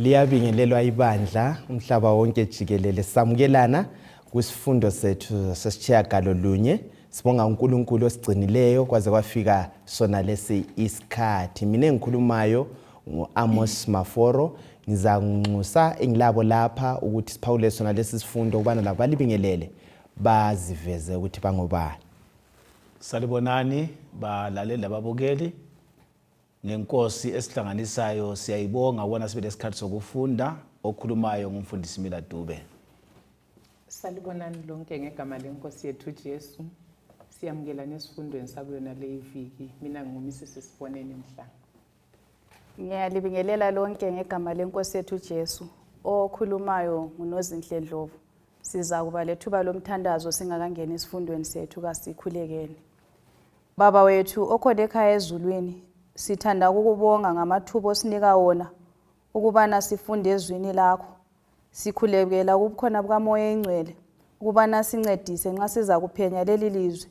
Liyabingelelwa ibandla umhlaba wonke jikelele samukelana kwisifundo sethu sesitshiyagalolunye. Sibonga uNkulunkulu osigcinileyo kwaze kwafika sona lesi isikhathi. Mina engikhulumayo nguAmos Maforo, ngizanxusa engilabo lapha ukuthi siphawule sona lesi sifundo kubana labo balibingelele baziveze ukuthi bangobani. Salibonani balaleli lababukeli. NgeNkosi esihlanganisayo siyayibonga ubona sibe lesikhathi sokufunda. Okhulumayo ngumfundisi Dube. Salibonani lonke ngegama leNkosi yethu Jesu. Siyamukela nesifundweni sakuyona le iviki. Mina ngumsisiwe mhla. Ngiyalibingelela lonke ngegama leNkosi yethu Jesu. Okhulumayo nguNozinhle Ndlovu. Siza kuba lethuba lomthandazo singakangena isifundweni sethu kasikhulekeni. Baba wethu okhona ekhaya ezulwini, sithanda ukubonga ngamathuba osinika wona ukubana sifunde ezwini lakho. Sikhulekela ukukhona bukaMoya eNgcwele ukubana sincedise nxa siza kuphenya leli lizwe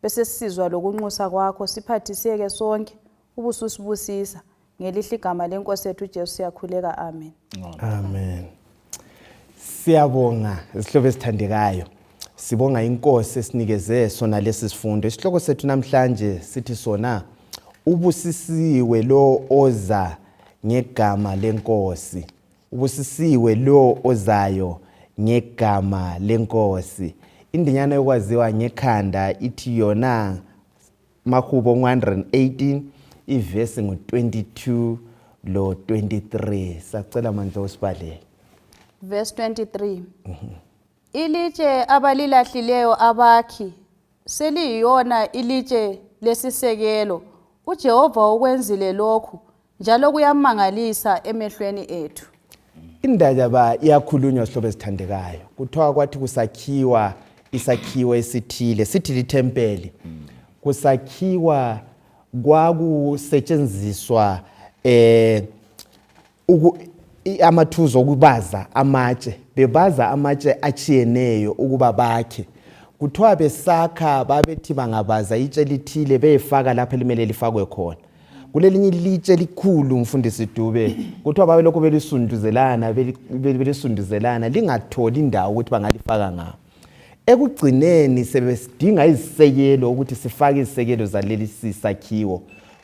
bese sisizwa lokunxusa kwakho, siphathiseke sonke ubususibusisa ngelihle igama leNkosi yethu Jesu siyakhuleka. Amen. Amen. Siyabonga isihlobo esithandekayo. Sibonga iNkosi esinikeze sona lesi sifundo. Isihloko sethu namhlanje sithi sona ubusisiwe lo oza ngegama leNkosi. Ubusisiwe lo ozayo ngegama leNkosi. Indinyana yokwaziwa ngekhanda ithi yona Mahubo 118 ivesi ngo22 lo 23. Sacela manje usibhalele. Verse 23. Ilitshe abalilahlileyo abakhi seliyiyona ilitshe lesisekelo. uJehova ukwenzile lokhu njalo kuyamangalisa emehlweni ethu. Indaba iyakhulunywa sihlobo esithandekayo. Kuthiwa kwathi kusakhiwa isakhiwo esithile, sithi litempeli. Kusakhiwa kwakusetshenziswa amathuzo okubaza amatshe. Bebaza amatshe achiyeneyo ukuba bakhe. Kuthiwa besakha babethi bangabaza itshe lithile beyefaka lapha elimele lifakwe khona. Kulelinye ilitshe likhulu mfundisi Dube. Kuthiwa babe lokho belisunduzela lingatholi indawo ukuthi bangalifaka ngawo. Ekugcineni sebesidinga izisekelo ukuthi sifake izisekelo zaleli sisakhiwo.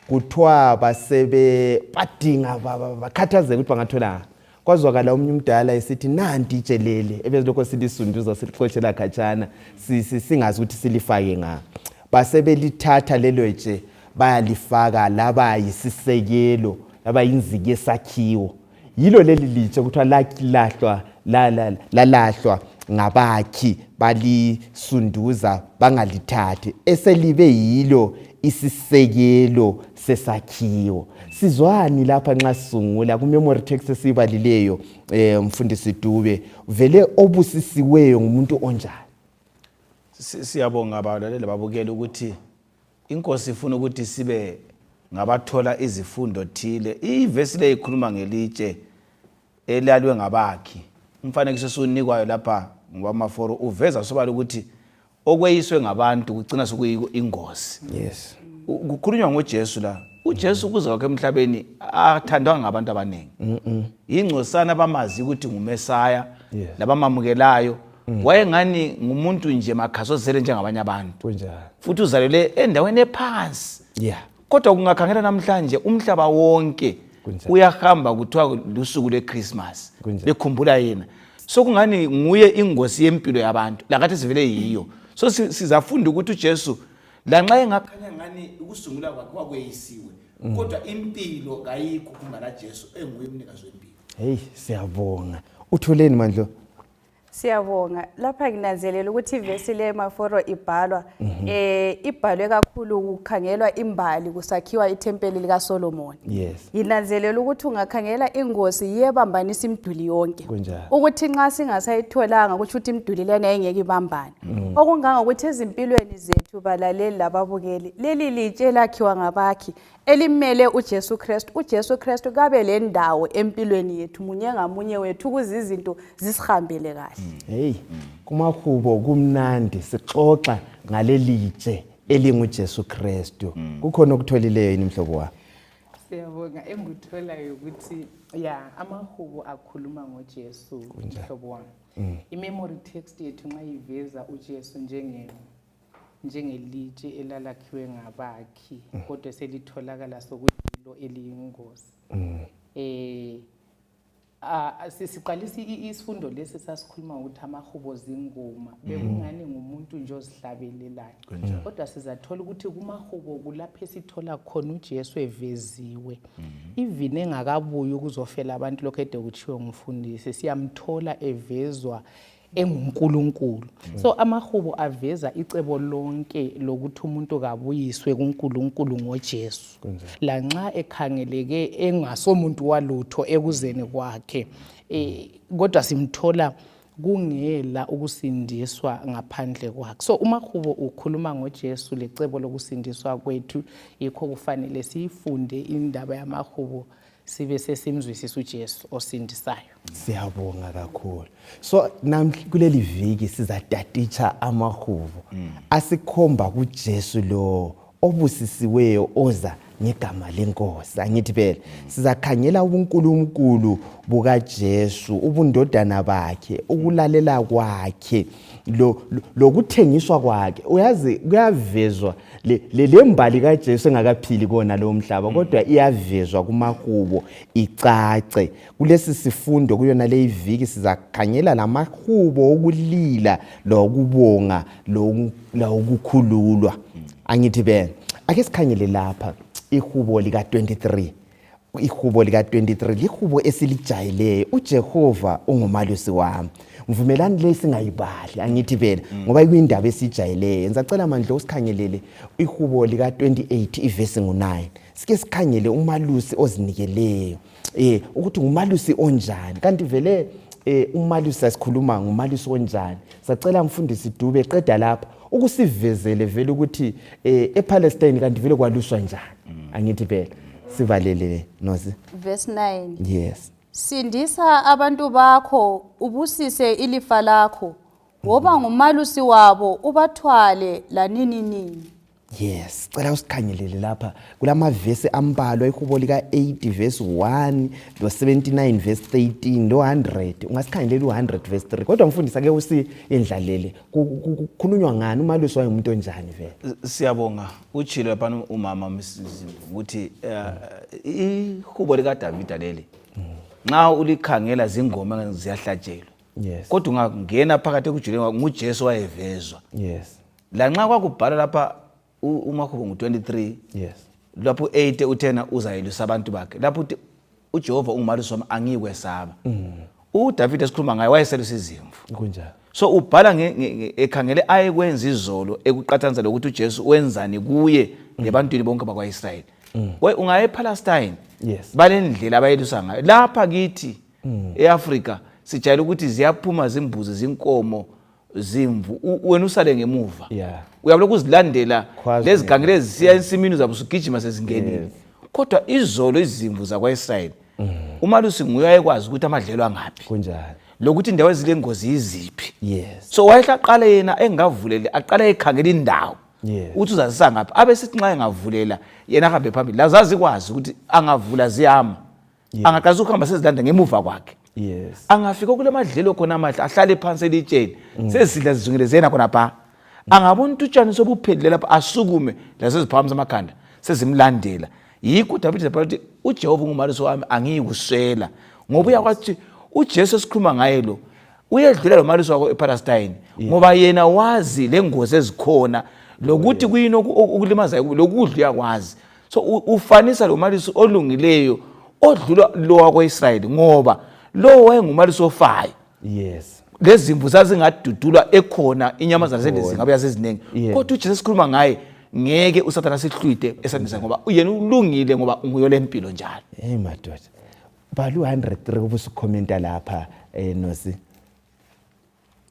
Kuthiwa badinga bakhathazeka ukuthi bangathola. Kwazwakala omunye umdala esithi nanti itshe leli ebese lokho silisunduza silixoshela khatshana singazi ukuthi silifake nga. Basebelithatha lelo itshe bayalifaka laba yisisekelo, laba yinziki yesakhiwo. Yilo leli litshe kuthiwa lalahlwa ngabakhi balisunduza bangalithathi eselibe yilo isisekelo sesakhiwo. Sizwani lapha nxa sisungula ku memory text esibalileyo mfundisi Dube vele obusisiweyo ngumuntu onjani. Siyabonga abalaleli babukela ukuthi iNkosi ifuna ukuthi sibe ngabathola izifundo thile. Ivesi le ikhuluma ngelitshe elalwe ngabakhi. Umfanekiso sonikwayo lapha ngobaMaforo uveza sobala ukuthi okweyiswe ngabantu kugcina sokuyingozi. Yes. Kukhulunywa ngoJesu la. uJesu kuza kwakhe emhlabeni athandwa ngabantu abaningi. Ingcosana bamazi ukuthi nguMesaya labamamukelayo. Wayengani ngumuntu nje makhasozele njengabanye abantu. Futhi uzalele endaweni ephansi. Kodwa kungakhangela namhlanje umhlaba wonke uyahamba kuthiwa lusuku leChristmas bekhumbula yena. So kungani nguye ingosi yempilo yabantu lakathi sivele yiyo. So sizafunda ukuthi uJesu lanxa engakhanya ngani ukusungula kwakhe kwakweyisiwe kodwa impilo kayikho kungala Jesu enguye umnikazi wempilo. Hey, siyabonga. Utholeni mandlo? Siyabonga. Lapha nginanzelela ukuthi ivesi le Maforo ibhalwa ibhalwe kakhulu ukukhangelwa imbali kusakhiwa ithempeli lika Solomon. Yes. Nginanzelela ukuthi ungakhangela ingosi yebambanisa imiduli yonke. Ukuthi nxa singasayitholanga ukuthi uthi imiduli lena ayengeke ibambane. Okunganga ukuthi ezimpilweni zethu balaleli lababukeli leli litshe lakhiwa ngabakhi elimele uJesu Kristu. uJesu Kristu kabe le ndawo empilweni yethu munye ngamunye wethu ukuze izinto zisihambele kahle. Hey, kumahubo kumnandi sixoxa ngaleli litshe elinguJesu Kristu. Kukhona okutholileyo yini mhlobo wa? Siyabonga engikutholayo ukuthi ya amahubo akhuluma ngoJesu mhlobo wami. I-memory text yethu nxa iveza uJesu njengelitshe elalakhiwe ngabakhi kodwa selitholakala sokuyilo eliyingozi. Siqalisa isifundo lesi sasikhuluma ukuthi amahubo zingoma bekungani ngumuntu nje ozihlabelelayo kodwa sizathola ukuthi kumahubo kulapho esithola khona uJesu eveziwe even engakabuyi ukuzofela abantu lokho ede kutshiwo ngumfundisi siyamthola evezwa enguNkulunkulu. So amahubo aveza icebo lonke lokuthi umuntu kabuyiswe kuNkulunkulu ngoJesu. Lanxa ekhangeleke engasomuntu walutho ekuzeni kwakhe kodwa simthola kungela ukusindiswa ngaphandle kwakhe. So umahubo ukhuluma ngoJesu lecebo lokusindiswa kwethu yikho kufanele sifunde indaba yamahubo sibe sesimzwisisa uJesu osindisayo. Siyabonga kakhulu. So kuleli viki sizataticha amahubo asikhomba kuJesu lo obusisiweyo oza ngegama leNkosi. Angithi phela sizakhangela ubuNkulunkulu bukaJesu, ubundodana bakhe, ukulalela kwakhe, lokuthengiswa kwakhe. Uyazi kuyavezwa lembali kaJesu engakaphili kona lo mhlaba kodwa iyavezwa kumahubo icace. Kulesi sifundo kuyona le iviki sizakhangela lamahubo okulila lokubonga lokukhululwa. Angithi phela ake sikhangele lapha ihubo lika 23. Ihubo lika 23 lihubo esilijayeleyo. uJehova ungumalusi wami. Mvumelani le singayibali angithi phela ngoba ikuyindaba esijayeleyo. Ngisacela manje usikhangelele ihubo lika 28 ivesi ngo9. Sike sikhangele umalusi ozinikeleyo. Ukuthi ngumalusi onjani. Kanti vele umalusi asikhuluma ngumalusi onjani. Sacela mfundisi Dube qeda lapha ukusivezele vele ukuthi ePalestine kanti vele kwaluswa njani. Angithi phela sivalele nosi Verse 9. Yes. Sindisa abantu bakho ubusise ilifa lakho woba ngumalusi wabo ubathwale lanini nini. Yes, cela usikhangelele lapha kulamavesi ambalwa ihubo lika 8 verse 1 lo 79 verse 13 lo 100. Ungasikhangelela u100 verse 3. Kodwa mfundisi ake usiyendlalele kukhulunywa ngani umalusi wayengumuntu onjani vele. Siyabonga uchilo lapha umama ukuthi ihubo lika David leli nxa ulikhangela zingoma ziyahlatshelwa. Yes. Kodwa ungangena phakathi ekujuleni nguJesu wayevezwa. Yes. La nxa kwakubhala lapha umahubo ngu23. Yes. Lapho 8 uthena uzayelusa abantu bakhe. Lapho uthi uJehova ungumalusi wami angikwesaba. uDavid esikhuluma ngaye wayeselusa izimvu. Kunjani? So ubhala ekhangele ayekwenza izolo ekuqathanisa lokuthi uJesu wenzani kuye lebantwini bonke bakwaIsrayeli. Ungaye ePalestine. Yes. Balendlela abayelusa ngayo. Lapha kithi eAfrika sijayela ukuthi ziyaphuma zimbuzi zinkomo zimvu wena usale ngemuva. Yeah. Uyabona ukuzilandela lezi gangile zisiya ensimini zabusugijima sezingenile. Kodwa izolo izimvu zakwaIsrayeli umalusi nguye ayekwazi ukuthi amadlelo angaphi. Kunjani? Lokuthi indawo ezilengozi iziphi. Yes. So wayehlaqala yena engavulele aqala ekhangela indawo. Yes. Uthi uzazisa ngaphi abe sithi nxa engavulela yena ahambe phambili lazazi kwazi ukuthi angavula ziyama. Angaqasa ukuhamba sezilanda ngemuva kwakhe. Yes. Angafika kule madlelo khona amahla ahlale phansi elitsheni sezidla zizungelezena khona pha. Angabona utshani sobuphelile lapha asukume laseziphambi amakhanda sezimlandela. Yikho uDavid ephakathi uJehova ungumalusi wami angiyikuswela ngoba uyakwathi uJesu esikhuluma ngaye lo uyedlula lo malusi wako ePalestine ngoba yena wazi lengozi ezikhona lokuthi kuyini okulimazayo lokudla uyakwazi. So ufanisa lo malusi olungileyo odlula lo wakwaIsrayeli ngoba lo wayengumalusi ofayo. Yes. Lezimvu zazingadudulwa ekhona inyama zasendizini ngabe yaseziningi. Kodwa uJesu esikhuluma ngaye ngeke uSathana sihlwite esandisa ngoba uyena ulungile ngoba unguyo lempilo njalo. Hey madoda. Balu 103 ubusukhomenta lapha nosi.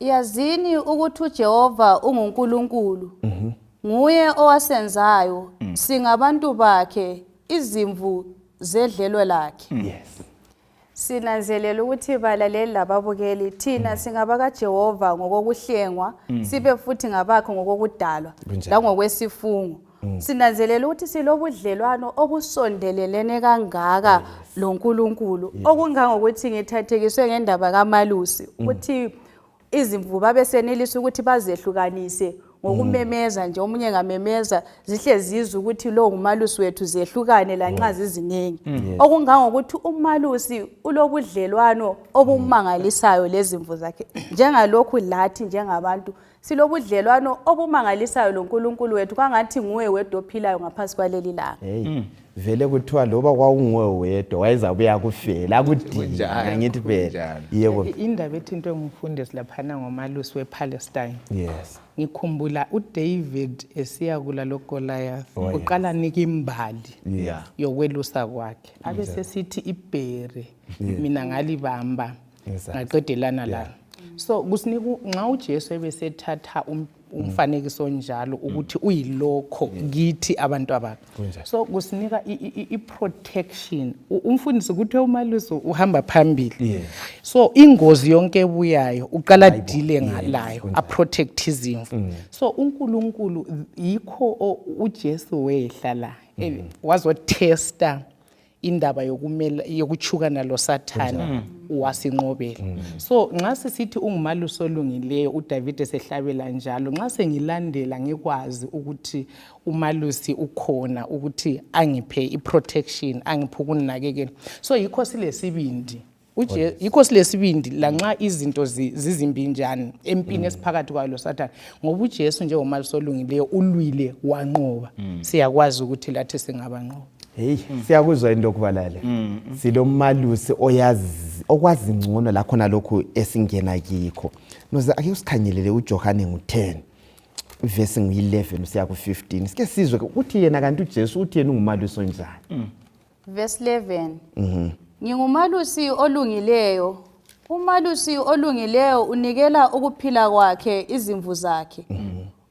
Yazini ukuthi uJehova unguNkulunkulu. Nguye owasenzayo singabantu bakhe izimvu zedlelo lakhe. Yes. Sinanzelela ukuthi balaleli lababukeli thina singabaka Jehova ngokokuhlengwa sibe futhi ngabakho ngokokudalwa la ngokwesifungo sinanzelela ukuthi silobudlelwano obusondelelene kangaka loNkulunkulu okungangokuthi ngithathekiswe ngendaba kaMalusi ukuthi izimvu babe senelisa ukuthi bazehlukanise ngokumemeza nje omunye ngamemeza zihle zizwe ukuthi lo ngumalusi wethu zehlukane lanxa ziziningi okungangokuthi umalusi ulobudlelwano obumangalisayo lezimvu zakhe njengalokhu lathi njengabantu silobudlelwano obumangalisayo loNkulunkulu wethu kangathi nguwe wedwa ophilayo ngaphansi kwaleli langa vele kuthiwa loba kwakunguwe wedwa wayezabuya kufela akudinga ngithi phela yebo indaba ethi into engumfundisi laphana ngomalusi wePalestine yes ngikhumbula uDavid esiya kula loGoliath uqala nika imbali yokwelusa kwakhe abe sesithi ibhere mina ngalibamba ngaqedelana la so kusinika nxa uJesu ebesethatha umfanekiso njalo ukuthi uyilokho kithi abantu abakhe so kusinika iprotection umfundisi ukuthi umalusi uhamba phambili so ingozi yonke ebuyayo uqala dile ngalayo aprotect izimvu so uNkulunkulu yikho uJesu wehlala wazotesta indaba yokuchukana loSathane wasinqobela so nxa sisithi ungumalusi olungileyo uDavid esehlabela njalo nxa sengilandela ngikwazi ukuthi umalusi ukhona ukuthi angiphe iprotection angiphe ukunakekela so yikho silesibindi yikho silesibindi lanxa izinto zizimbi njani empini esiphakathi kwayo loSathane ngoba uJesu njengomalusi olungileyo ulwile wanqoba siyakwazi ukuthi lathi singabanqoba hey siyakuzwa into okubalale silomalusi okwazi ngcono la khona lokho esingena kikho noze ake usikhangelele uJohane ngo10 verse ngu11 usiya ku15 sike sizwe ukuthi yena kanti uJesu uthi yena ungumalusi onjani verse 11 ngingumalusi olungileyo umalusi olungileyo unikela ukuphila kwakhe izimvu zakhe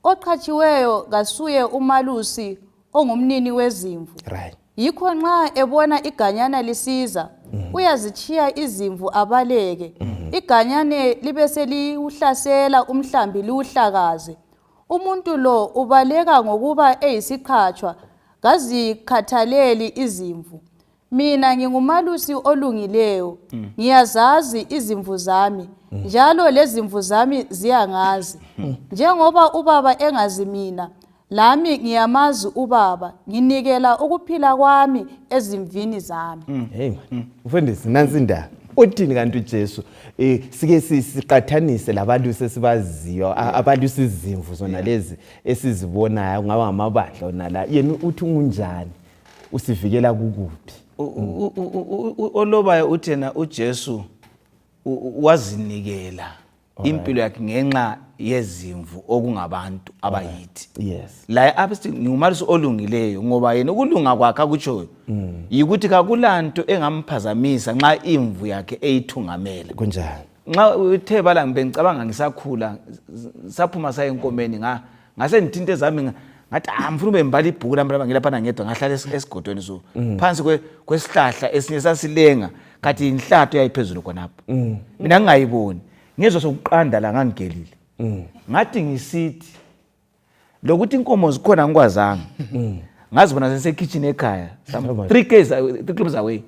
oqhatshiweyo kasuye umalusi ongumnini wezimvu right yikho nxa ebona iganyana lisiza uyazichiya izimvu abaleke iganyane libe seliuhlasela umhlambi liuhlakaze umuntu lo ubaleka ngokuba eyisiqhatshwa ngazikhathaleli izimvu mina ngingumalusi olungileyo ngiyazazi izimvu zami njalo lezimvu zami ziyangazi njengoba ubaba engazi mina lami ngiyamazi ubaba nginikela ukuphila kwami ezimvini zami hey mfundisi nansi indaba uthini kanti uJesu sike siqathanise labantu sesibaziyo abantu sizimvu zona lezi esizibonayo ngaba ngamabandla onala yena uthi unjani usivikela kukuphi olobayo uthena uJesu wazinikela impilo yakhe ngenxa yezimvu okungabantu abayithi yes la abesti ngumalusi olungileyo ngoba yena ukulunga kwakhe akutshoyo yikuthi kakulanto engamphazamisa nxa imvu yakhe eyithungamela kunjani nxa uthe bala ngicabanga ngisakhula saphuma saye enkomeni ngase ngithinte zami ngathi mfuna bembala ibhuku lami lapha ngedwa ngahlala esigodweni so phansi kwesihlahla esinye sasilenga kathi inhlato yayiphezulu khonapho mina ngingayiboni ngezwe sokuqanda la ngangigelile ngathi ngisithi lokuthi inkomo zikhona ngikwazanga ngazibona sesekitchen ekhaya 3 kilometers away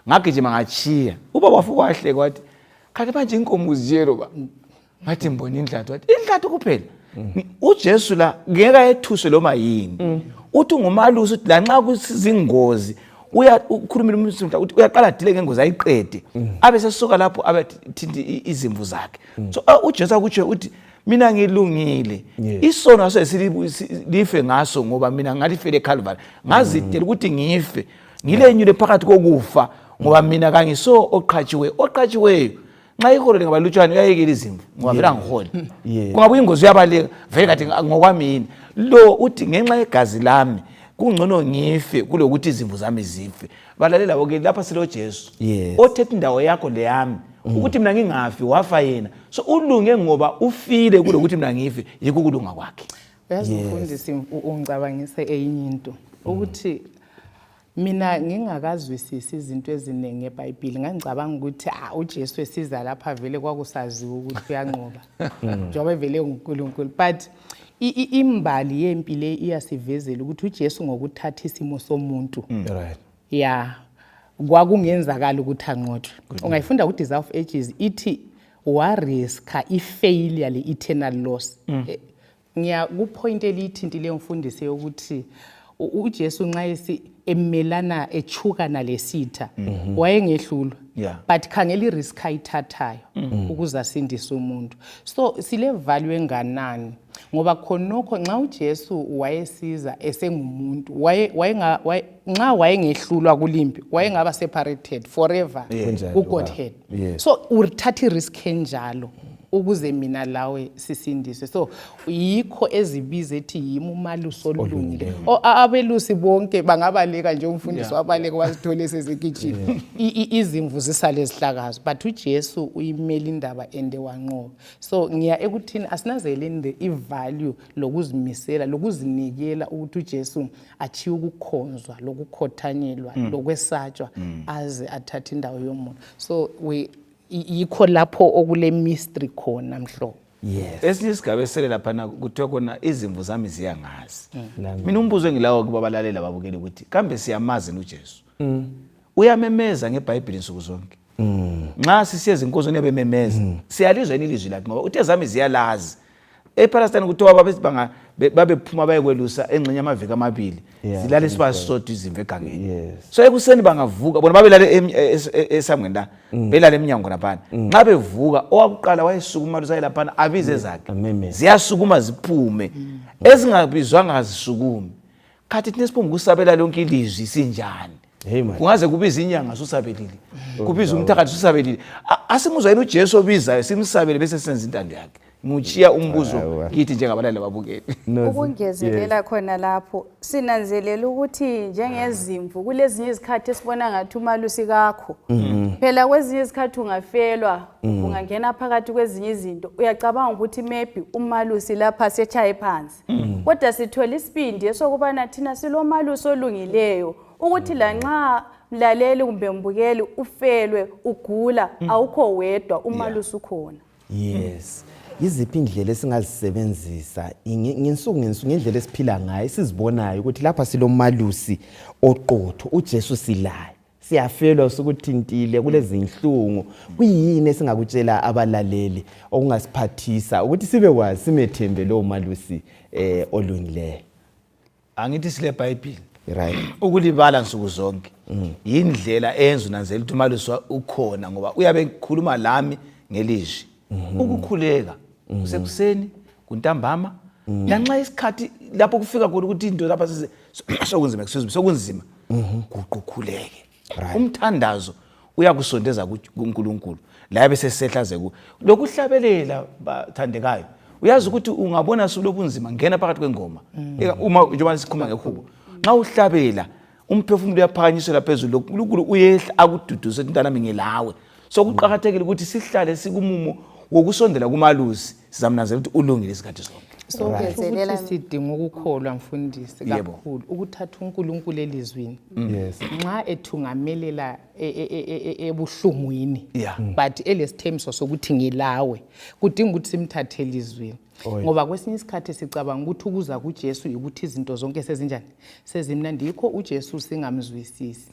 ngagijima ngachiya ubaba wafuka wahleka wathi kanti manje inkomo uziyelo ba ngathi mbona indlathu wathi indlathu kuphela uJesu la ngeke ethuswe lo mayini uthi ngumalusi uthi la nxa kusizingozi ukhulumile umuntu uthi uyaqala dile ngengozi ayiqede abe sesuka lapho abathinti izimvu zakhe so uJesu akutsho uthi mina ngilungile isono asesilife ngaso ngoba mina ngalifele eCalvary ngazidela ukuthi ngife ngilenyule phakathi kokufa ngoba mina kangiso oqhatshiweyo nxa iholo lingabalutshwana uyayekela izimvu ngoba vela ngihole kungabuya ingozi yabaleka vele kathi ngokwamini lo uthi ngenxa yegazi lami kungcono ngife kulokuthi izimvu zami zife balalela bonke lapha silo Jesu othethe indawo yakho leyami ukuthi mina ngingafi wafa yena so ulunge ngoba ufile kulokuthi mina ngife yikho kulunga kwakhe uyazifundisa ungicabangise enye into ukuthi mina ngingakazwisisi izinto eziningi eBhayibheli ngangicabanga ukuthi uJesu esiza lapha vele kwakusaziwa ukuthi uyanqoba njengoba vele uNkulunkulu but imbali yempilo iyasivezela ukuthi uJesu ngokuthatha isimo somuntu Right. ya kwakungenzakala ukuthi anqothwe. Ungayifunda ku Desire of Ages ithi wariska ifailure le eternal loss. Ngiya ku point elithintile mfundisi yokuthi uJesu nxa emelana echukana lesitha wayengehlulwa but khangela irisk ayithathayo ukuze asindise umuntu. So sile value enganani ngoba khonokho nxa uJesu wayesiza esengumuntu nxa wayengehlulwa kulimpi wayengaba separated forever ku Godhead. So uthatha irisk enjalo ukuze mina lawe sisindiswe. So yikho ezibiza ethi yimi umalusi olungile. Abelusi bonke bangabaleka nje umfundisi wabaleka wazithola sezekitshini izimvu zisale zihlakazo but uJesu uyimela indaba ende wanqoba. So ngiya ekuthini asinazeleni ivalue lokuzimisela lokuzinikela ukuthi uJesu achiye ukukhonzwa lokukhothanyelwa lokwesatshwa aze athathe indawo yomuntu. So yikho lapho okule mystery khona mhlobo. Yes. Esinye isigaba esele lapha kuthiwa khona izimvu zami ziyangazi. Mina umbuzo engilawo kubabalalela babukele ukuthi kambe siyamazi uJesu. Uyamemeza ngeBhayibheli insuku zonke. Nxa sisiyeza inkonzo niyabememeza. Siyalizwa ilizwi lakhe ngoba uthe zami ziyalazi. ePalestine kuthiwa babephuma bayekwelusa engxenye amaviki amabili zilale sibasodwa izimvu egangeni. So ekuseni bangavuka bona babelale esangwenda belale eminyango naphana. Nxa bevuka owakuqala wayesukuma lusayelaphana abize zakhe ziyasukuma ziphume ezingabizwanga zisukumi. Khathi thina siphuma ukusabela lonke ilizwi sinjani? Kungaze kubiza inyanga susabelile kubiza umthakathi susabelile asimuzwa yena uJesu obizayo simsabele bese senza intando yakhe. Ngichiya umbuzo kithi njengabalali babukeli. Ukungezelela khona lapho sinanzelela ukuthi njengezimvu kulezinye izikhathi esibona ngathi umalusi kakho phela kwezinye izikhathi ungafelwa ungangena phakathi kwezinye izinto uyacabanga ukuthi maybe umalusi lapha sechaye phansi kodwa sithola isibindi esokubana thina silomalusi olungileyo ukuthi la nxa mlaleli kumbe mbukeli ufelwe ugula awukho wedwa umalusi ukhona. Yes. Yiziphi indlela esingazisebenzisa ngensuku ngendlela esiphila ngayo sizibonayo ukuthi lapha silomalusi oqotho uJesu silaye siyafelwa ukuthintile kulezi inhlungu kuyini esingakutshela abalaleli okungasiphathisa ukuthi sibe kwazi simethembe lo malusi olungileyo. Angithi sile Bible right ukulibala nsuku zonke indlela enza unanzela ukuthi umalusi ukhona ngoba uyabe ekhuluma lami ngelizwi ukukhuleka sekuseni kuntambama lanxa isikhathi lapho kufika khona ukuthi into lapha sokunzima sokunzima kuqukhuleke umthandazo uyakusondeza kuNkulunkulu la bese sehlaze ku lokuhlabelela bathandekayo uyazi ukuthi ungabona sulobunzima ngena phakathi kwengoma uma njengoba sikhuluma ngehubo nxa uhlabela umphefumulo uyaphakanyiswa phezulu uNkulunkulu uyehla akududuse ntanami ngelawe. So kuqhakathekile ukuthi sihlale sikumumo wokusondela kumalusi sizamnanzela ukuthi ulungile isikhathi sonke. So ukuthi sidinga ukukholwa mfundisi kakhulu ukuthatha uNkulunkulu elizwini. Nxa ethungamelela ebuhlungwini but elesithembiso sokuthi ngilawe kudinga ukuthi simthathe elizwini. Ngoba kwesinye isikhathi sicabanga ukuthi ukuza kuJesu ukuthi izinto zonke sezinjani sezimnandi yikho uJesu singamzwisisi.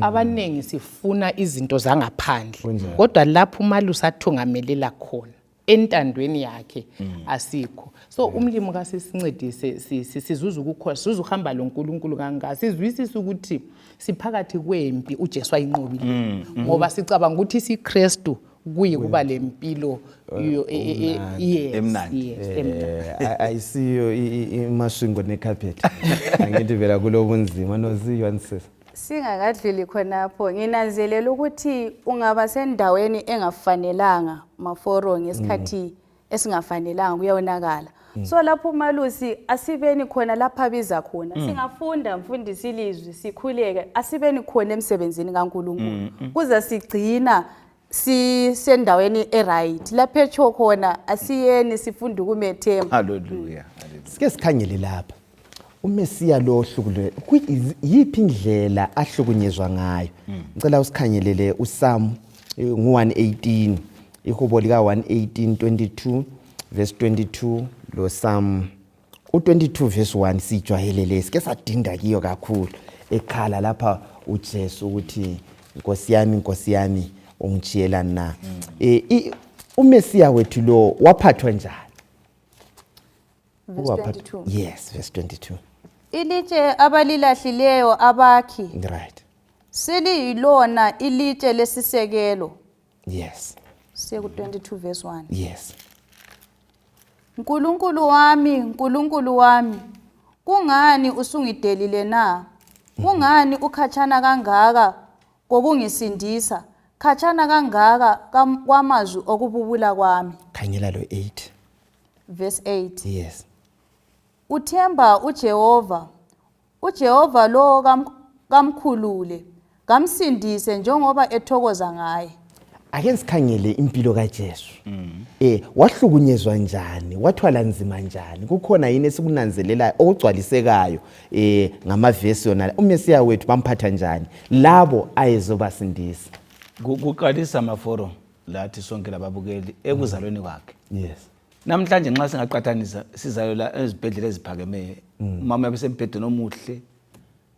Abanengi sifuna izinto zangaphandle kodwa lapho umalusi athungamelela khona entandweni yakhe asikho. So umlimo kasisincedise sizuza ukukhola sizuza uhamba loNkulunkulu kangaka sizwisisa ukuthi siphakathi kwempi uJesu ayinqobile ngoba sicabanga ukuthi isiKristu kuyi kuba lempilo emnandi ayisiyo imashingo necarpet angithi vela kulobunzima noziyanisesa singakadluli khonapho nginanzelela ukuthi ungaba sendaweni engafanelanga maforo ngesikhathi esingafanelanga kuyawonakala. So lapho umalusi asibeni khona lapha biza khona singafunda mfundisi ilizwi sikhuleke asibeni khona emsebenzini kaNkulunkulu kuza sigcina sisendaweni eright lapho echo khona asiyeni sifunda ukumethemba. Hallelujah. Sike sikhangele lapha uMesiya lo ohlukule yiphi indlela ahlukunyezwa ngayo. Ngicela usikhangelele uSam ngu118 ihubo lika 118:22 verse 22 lo Psalm u22 verse 1 sijwayelele sike sadinda kiyo kakhulu ekhala lapha uJesu ukuthi Nkosi yami ungijiyelani na. uMesiya wethu lo waphathwa njani? Verse 22. Yes, verse 22. Ilitshe abalilahlileyo abakhi Right. seliyilona ilitshe lesisekelo. Yes. Siye ku 22 verse 1. Yes. Nkulunkulu wami, kungani usungidelile na? Kungani ukhatshana kangaka kokungisindisa? Khatshana kangaka kwamazwi okububula kwami. Khangela lo 8. Verse 8. Yes. Uthemba uJehova lo kamkhulule, kamsindise njengoba ethokoza ngaye. Ake sikhangele impilo kaJesu. Wahlukunyezwa njani? Wathwala nzima njani? Kukhona yini esikunanzelelayo okugcwalisekayo ngamavesi yona? uMesiya wethu bamphatha njani labo ayezobasindisa? Kuqalisa amaforo lathi sonke lababukeli ekuzalweni kwakhe. Yes. Namhlanje nxa singaqathanisa sizayola ezibhedlela eziphakemeye, umama yabesembhedeni omuhle,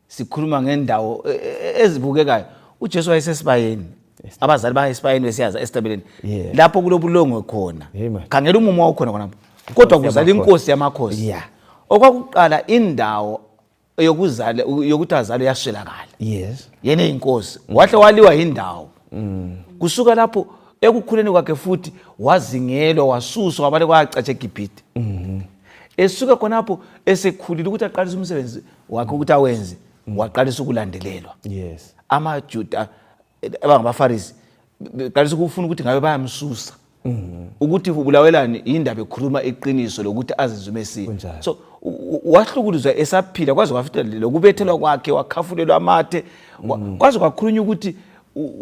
sikhuluma ngendawo ezibukekayo. uJesu wayesesibayeni, abazali bayesibayeni besiyaza estabeleni lapho kulobulongwe khona. Khangela umumo wakhona khonapho, kodwa kuzala inkosi yamakhosi. Yeah. Okwakuqala indawo yokuzala yokuthi azalwe yaswelakala. Yes. Yena inkosi wahle waliwa indawo. Kusuka lapho ekukhuleni kwakhe futhi wazingelwa wasuswa wabale kwacatshe eGibhithe. Esuka khonapho esekhulile ukuthi aqalise umsebenzi wakhe ukuthi awenze, waqalisa ukulandelelwa. Yes. AmaJuda abangabaFarisi beqalisa ukufuna ukuthi ngabe bayamsusa. Ukuthi ubulawelani indaba ekhuluma iqiniso lokuthi azenze uMesiya. So wahlukuluzwa esaphila kwaze kwafika lokubethelwa kwakhe, wakhafulelwa amathe, kwaze kwakhulunywa ukuthi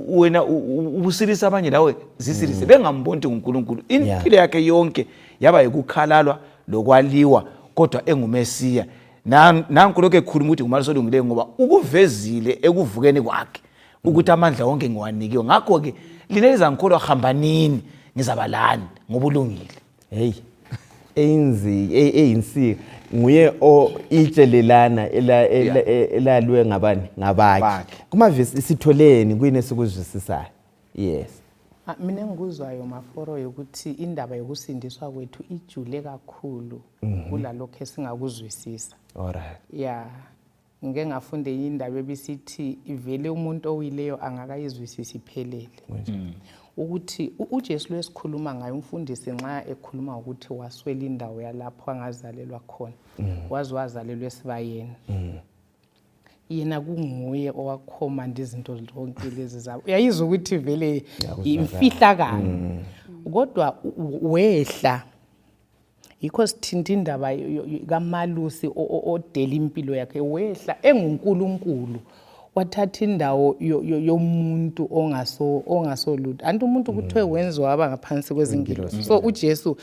wena ubusilisa abanye lawe zisilise bengamboni uNkulunkulu. Impilo yakhe yonke yaba yikukhalalwa lokwaliwa kodwa enguMesiya. Nanku lokho ekhuluma ukuthi ngumaliso olungileyo ngoba ukuvezile ekuvukeni kwakhe ukuthi amandla wonke ngiwanikiwe. Ngakho ke lineliza ngikholwa hambanini ngizabalani ngobulungile. Hey. Einsika nguye itshelelana elalwe ngabani? Ngabakhe. Kumavesi isitholeni kuyini esikuzwisisayo? Yes. Mina ngikuzwayo maforo yokuthi indaba yokusindiswa kwethu ijule kakhulu kulalokho esingakuzwisisa. Alright. Yeah. Ngike ngafunde indaba ebisithi ivele umuntu owileyo angakayizwisisi iphelele. Ukuthi uJesu lesikhuluma ngayo umfundisi nxa ekhuluma ukuthi waswela indawo yalapho angazalelwa khona. Wazalelwa esibayeni. Yena kunguye owakhomanda izinto zonke lezi zabo. Uyayizwa ukuthi vele imfihlakalo. Kodwa wehla yikho sithinta indaba kaMalusi odela impilo yakhe, wehla enguNkulunkulu wathatha indawo yomuntu ongasolutho. Anti umuntu kuthiwe wenziwa waba ngaphansi kwezingilosi. So uJesu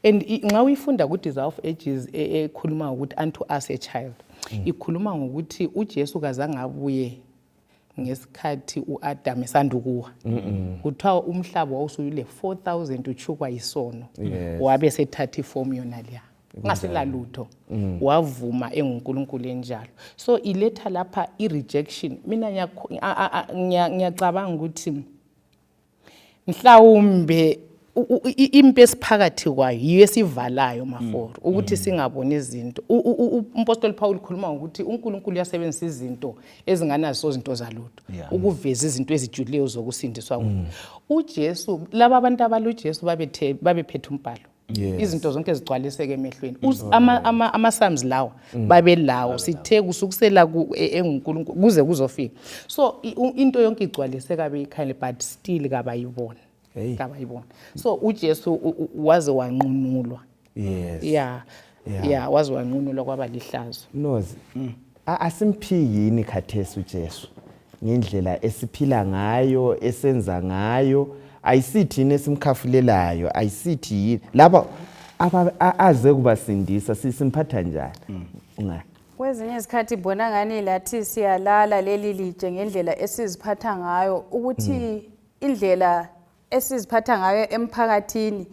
and nxa uyifunda ku Desire of Ages ekhuluma ukuthi unto us a child, ikhuluma ngokuthi uJesu kazange abuye ngesikhathi uAdam esandukuwa. Kuthiwa umhlaba wawusuyile 4000 uchukwa yisono. Wabe sethatha iform yona leya. Ngasela lutho. Wavuma enguNkulunkulu enjalo. So iletha lapha i-rejection. Mina ngiyacabanga ukuthi mhlawumbe impi esiphakathi kwayo yiyo esivalayo maforo ukuthi singaboni izinto. Umpostoli Paul ukhuluma ukuthi uNkulunkulu uyasebenzisa izinto ezinganazo izinto zalutho ukuveza izinto ezijulileyo zokusindiswa kwethu. uJesu laba abantu abaluJesu babephethe umbhalo. Izinto zonke ezigcwaliseke emehlweni. Ama-Psalms lawa babelawo sithe kusukusela enguNkulunkulu kuze kuzofika. So into yonke igcwaliseka beyikhale but still kabayibona. So uJesu waze wanqunulwa. Yes. Yeah, waze wanqunulwa kwaba lihlazo. Nozi. Asimphiki yini khathesi uJesu ngendlela esiphila ngayo, esenza ngayo, ayisithi yini esimkhafulelayo, ayisithi yini laba aze kubasindisa simphatha njani? Kwezinye izikhathi bona ngani lathi siyalala leli litshe ngendlela esiziphatha ngayo ukuthi indlela esiziphatha ngayo emphakathini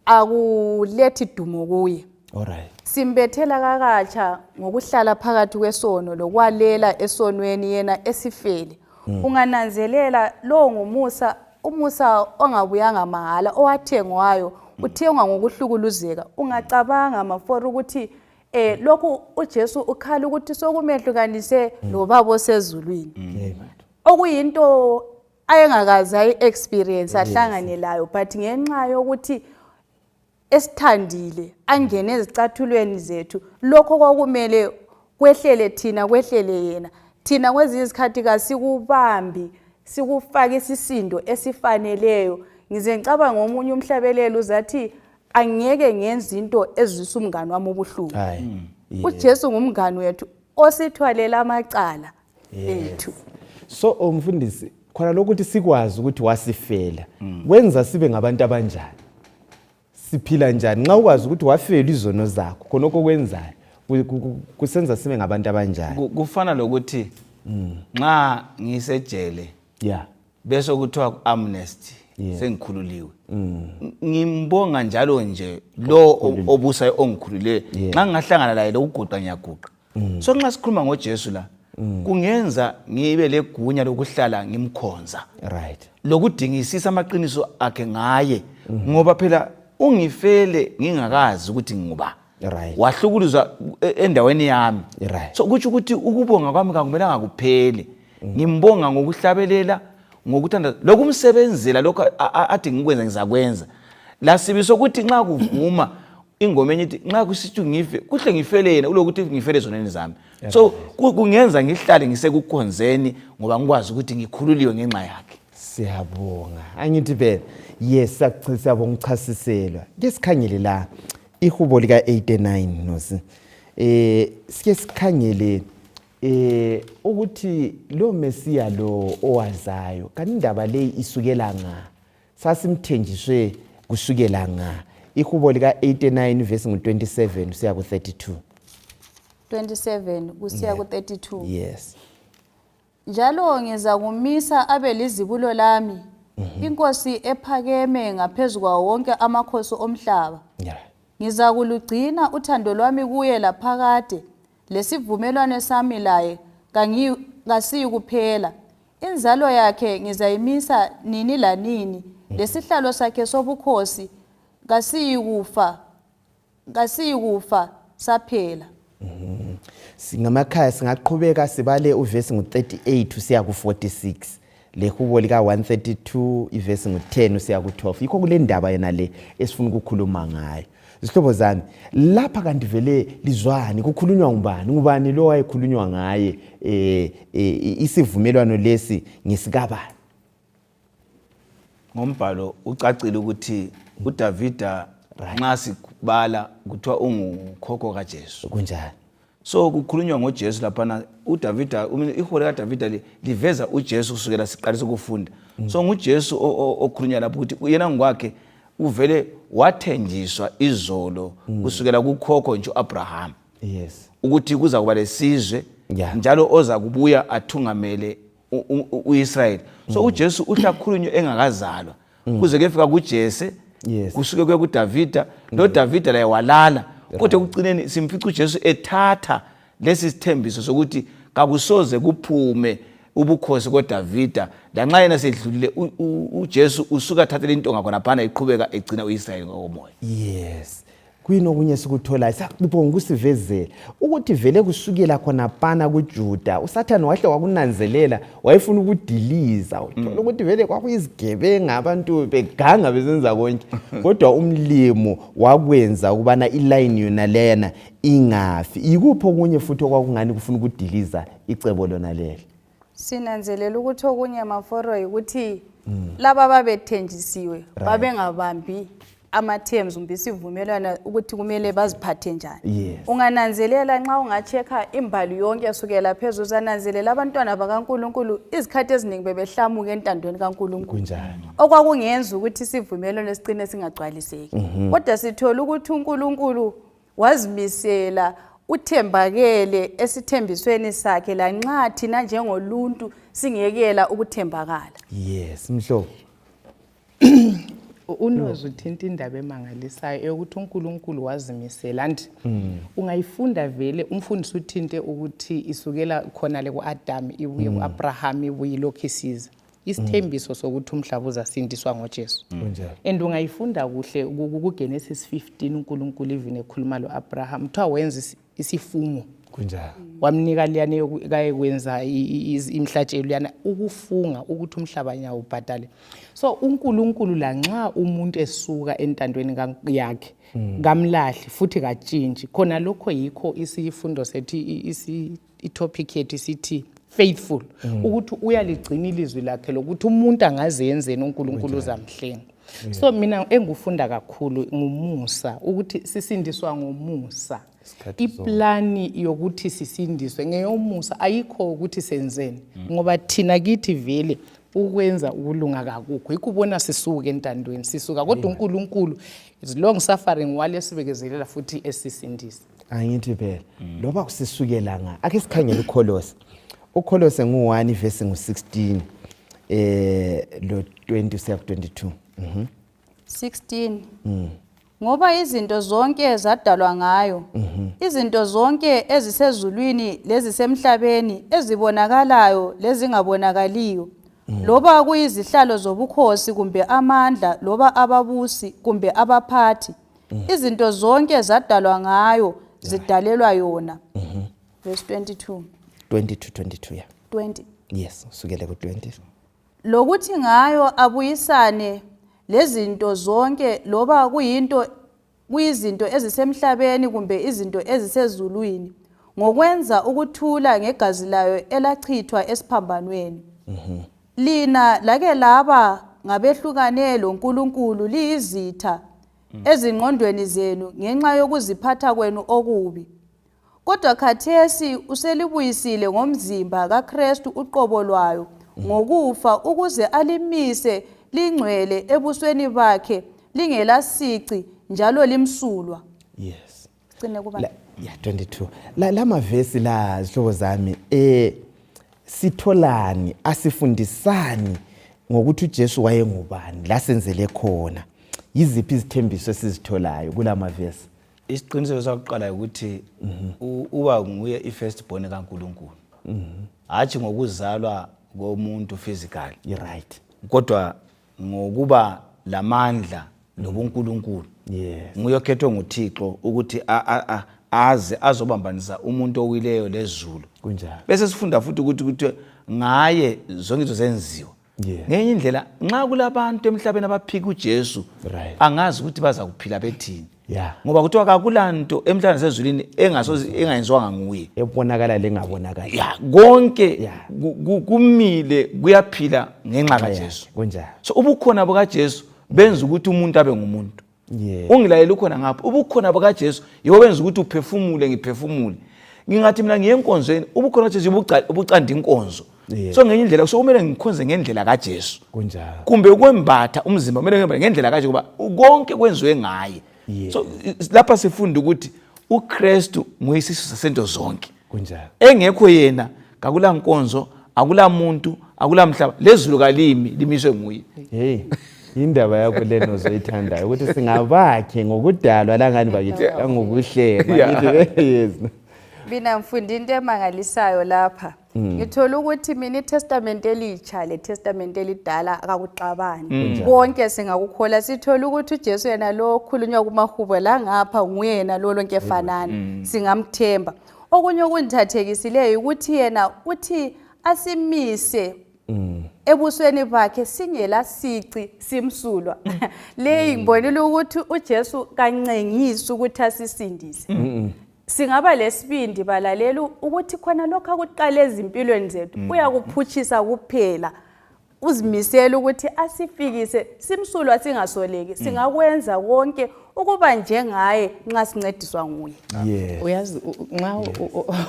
akulethi dumo kuye. Alright. simbethela kakatsha ngokuhlala phakathi kwesono lokwalela esonweni yena esifele. Ungananzelela lo ngumusa, umusa ongabuyanga mahala owathengwayo, uthengwa ngokuhlukuluzeka. Ungacabanga maforo ukuthi lokhu uJesu ukhala ukuthi sokumehlukanise lobaba osezulwini. Okuyinto ayengakazi ayi-experience ahlangane layo, but ngenxa yokuthi esithandile angene ezicathulweni zethu, lokho kwakumele kwehlele thina kwehlele yena. Thina kwezinye izikhathi kasikubambi, sikufaka isisindo esifaneleyo. Ngize ngicabanga ngomunye umhlabelelo uzathi angeke ngenze into ezwisa umngani wami ubuhlungu. uJesu ngumngani wethu osithwalela amacala ethu. So umfundisi khona lokuthi sikwazi ukuthi wasifela wenza sibe ngabantu abanjani, siphila njani nxa ukwazi ukuthi wafela izono zakho khona okwenzayo kusenza sibe ngabantu abanjani. Kufana lokuthi nxa ngisejele bese kuthiwa amnesty sengikhululiwe, ngimbonga njalo nje lo obusayo ongikhulule nxa ngahlangana laye lokuguqa ngiyaguqa. So nxa sikhuluma ngoJesu la kungenza ngibe legunya lokuhlala ngimkhonza, lokudingisisa amaqiniso akhe ngaye, ngoba phela ungifele ngingakazi ukuthi nginguba, wahlukuluzwa endaweni yami. So kuthi ukuthi ukubonga kwami kangumelanga kuphele, ngimbonga ngokuhlabelela, ngokuthanda lokumsebenzela lokho athi ngikwenza ngizakwenza. La sibiso ukuthi nxa kuvuma ingoma enye ithi nxa kusithi ngife kuhle ngifele yena ulokuthi ngifele zoneni zami. So kungenza ngihlale ngisekukhonzeni ngoba ngikwazi ukuthi ngikhululiwe ngenxa yakhe. Siyabonga. Angithi phela yes siyabonga ukuchasiselwa. Ke sikhangele la ihubo lika 89 nosi. Sike sikhangele ukuthi lo Mesiya lo owazayo kanti indaba le isukela nga sasimthenjiswe kusukela nga ihubo lika 89 verse ngu27 siya ku 32. 27 kusiya ku 32. Yes. Njalo ngeza kumisa abe lizibulo lami, iNkosi ephakeme ngaphezukwa wonke amakhosi omhlaba. Ngiza kulugcina uthando lwami kuye laphakade, lesivumelwano sami laye kasiyikuphela. Inzalo yakhe ngizayimisa nini lanini, lesihlalo sakhe sobukhosi kasiyikufa saphela. Singamakhaya singaqhubeka sibale uverse ngu38 usiya ku 46, lehubo lika 132 iverse ngu10 usiya ku 12. Yikho kule ndaba yena le esifuna ukukhuluma ngayo. Isihlobo zami lapha kanti vele lizwani kukhulunywa ngubani lo wayekhulunywa ngaye isivumelwano lesi ngesikabani? Ngombhalo ucacile ukuthi uDavida nxa sikubala kuthiwa ungukhokho kaJesu. Kunjani? So kukhulunywa ngoJesu lapha uDavida ihubo likaDavida liveza uJesu kusukela siqalisa ukufunda. So nguJesu okhulunywa lapho ukuthi yena ngokwakhe uvele wathenjiswa izolo kusukela kukhokho nje uAbraham. Yes. Ukuthi kuza kuba lesizwe njalo oza kubuya athungamele uIsrael. So uJesu uhlakhulunywe engakazalwa kuze kufika kuJese, kusuke kuye kuDavida, lo Davida laye walala. Kodwa ekucineni simfica uJesu ethatha lesi sithembiso sokuthi kakusoze kuphume ubukhosi koDavida, lanxa yena sedlulile uJesu usuka thathela intonga khona phana iqhubeka egcina uIsrael ngomoya. Yes. Kuyinokunye sikutholayo sakubonga ukusivezela ukuthi vele kusukela khona phana kuJuda uSathane wahle wakunanzelela wayefuna ukudiliza uthola ukuthi vele kwakuyizigebenga abantu beganga besenza konke kodwa umlimo wakwenza ukubana iline yona lena ingafi. Ikupho okunye futhi okwakungani kufuna ukudiliza icebo lona lelo? Sinanzelela ukuthi okunye maforo ukuthi laba babethenjisiwe babengabambi ama-terms umbisivumelwana ukuthi kumele baziphathe njani. Ungananzelela nxa ungacheka imbali yonke esukela phezulu uzananzelela abantwana bakaNkulunkulu izikhathi eziningi bebehlamuka entandweni kaNkulunkulu. Okwakungenza ukuthi isivumelwano sigcine singagcwaliseki. Kodwa sithola ukuthi uNkulunkulu wazimisela uthembakele esithembisweni sakhe lanxa thina njengoluntu singekela ukuthembakala. Yes, mhlobo. Unoze uthinta indaba emangalisayo eyokuthi uNkulunkulu wazimisela and ungayifunda vele umfundisi uthinte ukuthi isukela khona le kuAdam ibuye kuAbraham ibuye lokho isiza isithembiso sokuthi umhlaba uzasindiswa ngoJesu and ungayifunda kuhle kuGenesis 15 uNkulunkulu even ekhuluma loAbraham kuthiwa wenza isifungo kunjalo wamnika liyane yokwenza imhlatshelo yana ukufunga ukuthi umhlaba nyawo ubhadale so uNkulunkulu la nxa umuntu esuka entandweni yakhe kamlahli futhi katshintshi khona lokho yikho isifundo sethu itopic yethu sithi faithful ukuthi uyaligcina ilizwi lakhe lokuthi umuntu angazenzeni uNkulunkulu uzamhlenga so mina engufunda kakhulu ngumusa ukuthi sisindiswa ngomusa iplani yokuthi sisindiswe ngeyomusa ayikho ukuthi senzeni ngoba thina kithi vele ukwenza ukulunga kakukho ikubona sisuke entandweni sisuka kodwa uNkulunkulu is long suffering wale sibekezelela futhi esisindisa angithi phela loba kusisukela nga ake sikhangele uKolose ngu1 verse ngu16 lo 20 siya 22 16 ngoba izinto zonke zadalwa ngayo izinto zonke ezisezulwini lezisemhlabeni ezibonakalayo lezingabonakaliyo loba kuyizihlalo zobukhosi kumbe amandla loba ababusi kumbe abaphathi izinto zonke zadalwa ngayo zidalelwa yona verse 22 yeah 20 yes sukele ku 20 lokuthi ngayo abuyisane lezinto zonke loba kuyizinto ezisemhlabeni kumbe izinto ezisezulwini ngokwenza ukuthula ngegazi layo elachithwa esiphambanweni lina lake laba ngabehlukane loNkulunkulu liyizitha ezingqondweni zenu ngenxa yokuziphatha kwenu okubi kodwa khathesi uselibuyisile ngomzimba kaKristu uqobo lwayo ngokufa ukuze alimise lingcwele ebusweni bakhe lingelasici njalo limsulwa yes cine kuba yeah 22 lama verse la zihlobo zami sitholani asifundisani ngokuthi uJesu wayengubani la senzele khona yiziphi izithembiso esizitholayo kulama verse isiqiniseko sokuqala ukuthi uba nguye ifirst born kaNkulunkulu hathi ngokuzalwa komuntu physically right kodwa ngokuba lamandla lobuNkulunkulu yes nguye okhethwe nguThixo ukuthi aze azobambanisa umuntu owileyo lezulu kunjalo bese sifunda futhi ukuthi ngaye zonke izinto zenziwa ngenye indlela nxa kulabantu emhlabeni abaphika uJesu angazi ukuthi baza kuphila bethini ngoba kuthiwa kakulanto emhlabeni sezulwini engayenziwanga nguye ebonakala lengabonakala konke kumile kuyaphila ngenxa kaJesu kunjalo so ubukhona bukaJesu benza ukuthi umuntu abe ngumuntu ungilayela ukhona ngapha ubukhona bukaJesu yibo benza ukuthi uphefumule ngiphefumule ngingathi mina ngiyenkonzweni ubukhona kaJesu ubucanda inkonzo so ngenye indlela sokumele ngikhonze ngendlela kaJesu kunjalo kumbe kwembatha umzimba kumele ngembathe ngendlela kaJesu kuba konke kwenziwe ngaye so lapha sifunda ukuthi uKristu nguyisiso sasento zonke kunjalo engekho yena akula nkonzo akula muntu akula mhlaba lezulu kalimi limiswe nguye hey indaba yakho leno zoyithandayo ukuthi singabakhe ngokudalwa langani bakithi ngokuhleka yes mina mfundi into emangalisayo lapha ngithola ukuthi mina iTestament elitsha leTestament elidala akakuxabani konke singakukhola sithola ukuthi uJesu yena lo okhulunywa kumahubo la ngapha nguyena lo lonke efanana singamthemba okunye okundithathekisileyo ukuthi yena uthi asimise ebusweni bakhe singela sici simsulwa le ngibonile ukuthi uJesu kancengisa ukuthi asisindise singaba lesibindi balalela ukuthi khona lokho akuqala ezimpilweni zethu uyakuphuthisa kuphela uzimisela ukuthi asifikise simsulwa singasoleki singakwenza konke ukuba njengaye nxa sincediswa nguye. Yes. Uyazi nxa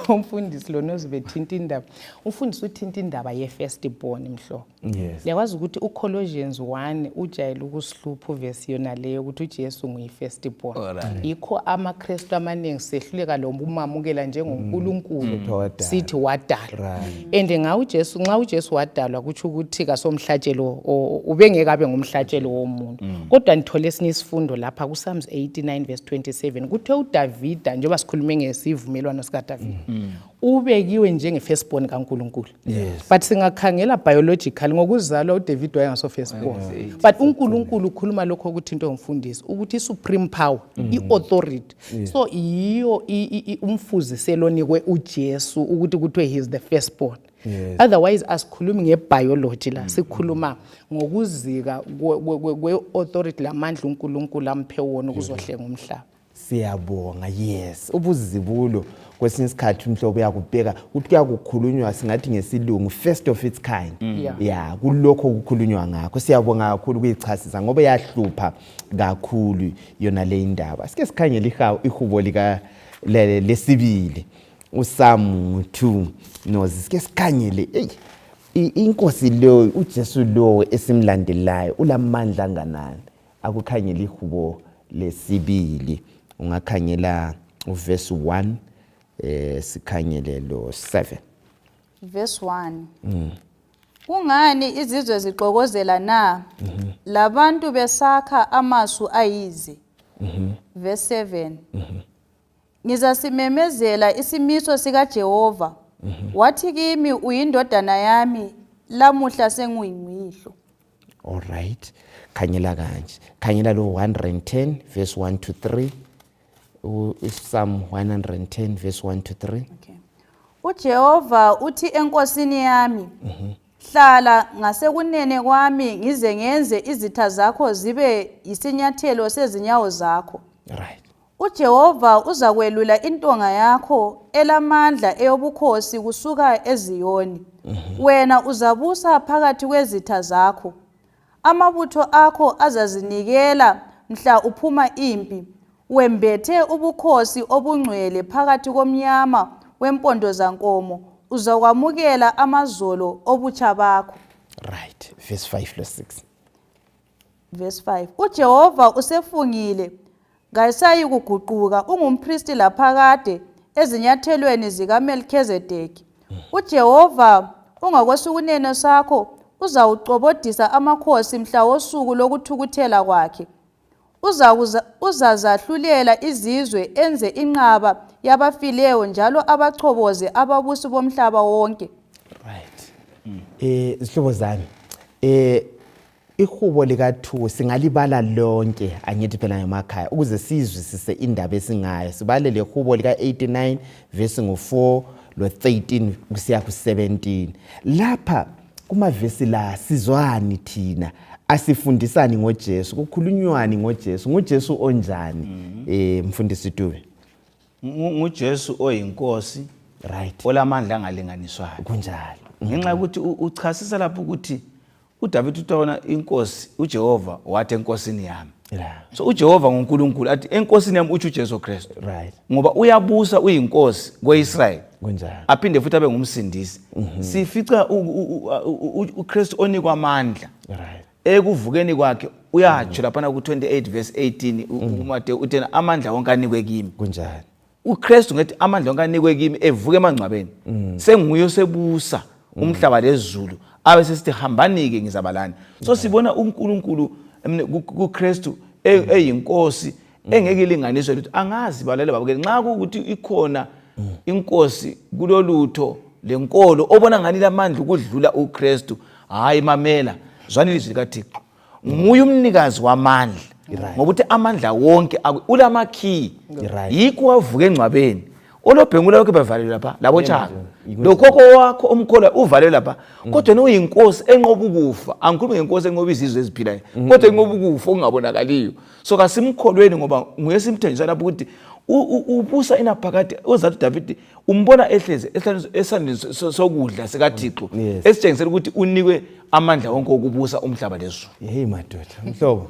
umfundisi lona ozibethinta indaba umfundisi uthinta indaba ye-first born mhlobo. Yes. Liyakwazi ukuthi uColossians 1 ujayele ukusihlupha uvesi yona leyo ukuthi uJesu nguyi-first born. Yikho amaKristu amaningi sehluleka lo umamukela njengoNkulunkulu sithi wadala. And nxa uJesu wadalwa kuthi ukuthi kasomhlatshelo ubengeke abe ngumhlatshelo womuntu. Kodwa nithole esinye isifundo lapha kuPsalms 89 verse 27 kuthe uDavida njengoba sikhulume ngesivumelwano sikaDavida ubekiwe njenge-firstborn kaNkulunkulu. But singakhangela biological ngokuzalwa uDavid wayengaso firstborn. But uNkulunkulu ukhuluma lokho ukuthi into yomfundisi ukuthi i-supreme power, i-authority. So yiyo umfuziselo onikwe uJesu ukuthi kuthiwe he is the firstborn. Otherwise asikhulumi ngebiology la sikhuluma ngokuzika kwe-authority lamandla uNkulunkulu amphe wona ukuzohlenga umhlaba. Siyabonga. Yes. Ubuzibulo kwesinye isikhathi umhlobo yakubheka ukuthi kuyakukhulunywa singathi ngesilungu first of its kind. Yeah, kulokho kukhulunywa ngakho. Siyabonga kakhulu kuyichasisa ngoba yahlupha kakhulu yona le indaba. Sike sikhangele ihubo lika lesibili uSamu 2 sike sikhangele inkosi lo uJesu lo esimlandelayo ulamandla kanani. Akukhangele ihubo lesibili ungakhangela uverse 1 sikhangele lo 7 verse 1. Kungani izizwe zixokozela na labantu besakha amasu ayize. Verse 7. Ngizasimemezela isimiso sika Jehova. Wathi kimi uyindodana yami lamuhla senguyimihlo. All right. Khangela kanje. Khangela lo 110 verse 1 to 3. Psalm 110 verse 1 to 3. Okay. uJehova uthi enkosini yami, hlala ngasekunene kwami ngize ngenze izitha zakho zibe isinyathelo sezinyawo zakho. Right. uJehova uzakwelula intonga yakho elamandla eyobukhosi kusuka eZiyoni. Wena uzabusa phakathi kwezitha zakho. Amabutho akho azazinikela mhla uphuma impi. Wembethe ubukhosi obungcwele phakathi komnyama wempondo zankomo. Uzakwamukela amazolo obutsha bakho. Right. Verse 5 to 6. Verse 5. uJehova usefungile ngayisayi kuguquka ungumpristi laphakade ezinyathelweni zikaMelkizedeki. uJehova ungakwesukunene sakho uzawucobodisa amakhosi mhla wosuku lokuthukuthela kwakhe. Uzazahlulela izizwe enze inqaba yabafileyo njalo abachoboze ababusi bomhlaba wonke. Right. Zihlobo zami. Ihubo lika 2 singalibala lonke angithi phela ngemakhaya ukuze sizwisise indaba esingayo. Sibale le hubo lika 89 verse ngo4 lo 13 kusiya ku 17. Lapha kuma verse la sizwani thina asifundisani ngoJesu kukhulunywani ngoJesu. nguJesu onjani mfundisi Dube? nguJesu oyinkosi, Right. olamandla angalinganiswayo. Kunjalo. Ngenxa ukuthi uchasisa lapho ukuthi uDavid utawona inkosi uJehova wathi enkosini yami. So uJehova nguNkulunkulu athi enkosini yami uthi uJesu Kristu. Right. Ngoba uyabusa uyinkosi kweIsrael. Kunjalo. Aphinde futhi abe ngumsindisi. Sifica uKristu onikwa amandla. Right. Ekuvukeni kwakhe uyatsho lapha ku 28 verse 18 uMateyu uthi amandla wonke anikwe kimi. Kunjalo. uKristu ngethi amandla wonke anikwe kimi evuke emangcwabeni. Senguye osebusa umhlaba lezulu. Abe sesithi hambanike ngizabalani. So sibona uNkulunkulu kuKristu eyinkosi engeke ilinganiswe ukuthi angazi balale babukele nxa ukuthi ikhona inkosi kulolutho lenkolo obona ngani lamandla ukudlula uKristu. Hayi mamela zwana ilizwi likaThixo. Nguye umnikazi wamandla. Ngoba uthi amandla wonke ulamakey. Yikho wavuka engcwabeni. Olobhengula lokho bevalele lapha labo chaka. Lokhokho wakho omkhola uvalele lapha. Kodwa noyinkosi enqoba ukufa. Angikhulumi ngenkosi enqoba izizwe eziphilayo. Kodwa enqoba ukufa ongabonakaliyo. So kasimkholweni ngoba nguye simthenjiswa lapho ukuthi ubusa inaphakade ozathi David umbona ehleze esandleni sokudla sikaThixo esitshengisela ukuthi unikwe amandla wonke okubusa umhlaba lezulu. Hey madoda mhlobo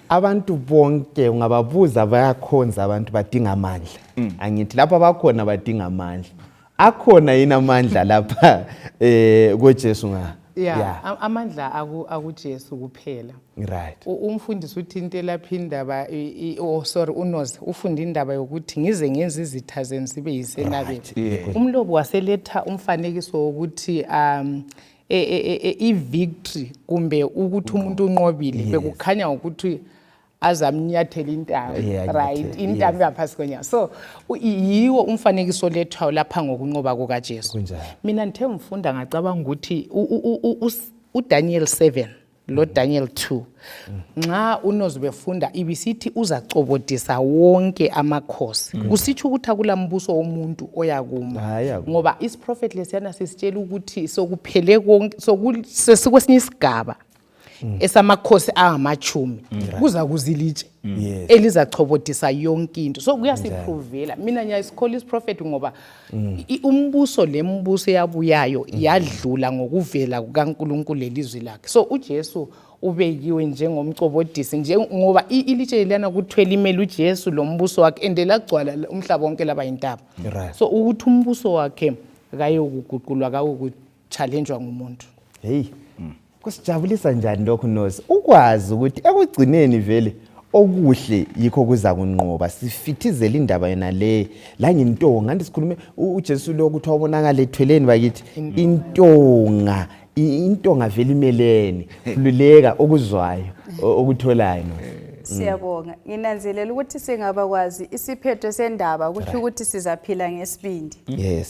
abantu bonke ungababuza bayakhonza abantu badinga amandla. Angithi lapha bakhona badinga amandla. Akhona yini amandla lapha kuJesu nga? Yeah, amandla akuJesu kuphela. Right. Umfundisi uthi into elapha indaba unozi ufunda indaba yokuthi ngize ngenza izitha zenu zibe yisenabethu. Umlobo waseletha umfanekiso wokuthi i-victory kumbe ukuthi umuntu unqobile bekukhanya ukuthi azamnyathela intaba, right, intaba yaphasi kwenyawo. So yiwo umfanekiso lethwayo lapha ngokunqoba kukaJesu. Mina ngithe ngifunda ngacabanga ukuthi uDaniel 7 lo Daniel 2 nxa unozi befunda ibisithi uzacobodisa wonke amakhosi. Kusitsho ukuthi akulambuso womuntu oyakuma ngoba isiprophet lesiyana sisitshela ukuthi sokuphele konke sokwesinye isigaba esamakhosi angamachumi kuza kuzilitshe elizacobodisa yonke into. So kuyasipruvela mina ngiyasikhola isiprophet ngoba umbuso lembuso yabuyayo yadlula ngokuvela kukaNkulunkulu lelizwi lakhe. So uJesu ubekiwe njengomcobodisi ngoba ilitshe lelana kuthwela imeli uJesu lombuso wakhe endela gcwala umhlaba wonke laba yintaba. So ukuthi umbuso wakhe kayokuguqulwa kayokuchallengewa ngumuntu. Hey kusijabulisa njani lokho nozi ukwazi ukuthi ekugcineni vele okuhle yikho kuza kunqoba sifithizela indaba yena le la ngintonga ngandi sikhulume uJesu lo ukuthi wabonakala ethweleni bakithi intonga vele imelene luleka okuzwayo okutholayo no. Siyabonga nginanzelela ukuthi singabakwazi isiphetho sendaba ukuthi sizaphila ngesibindi.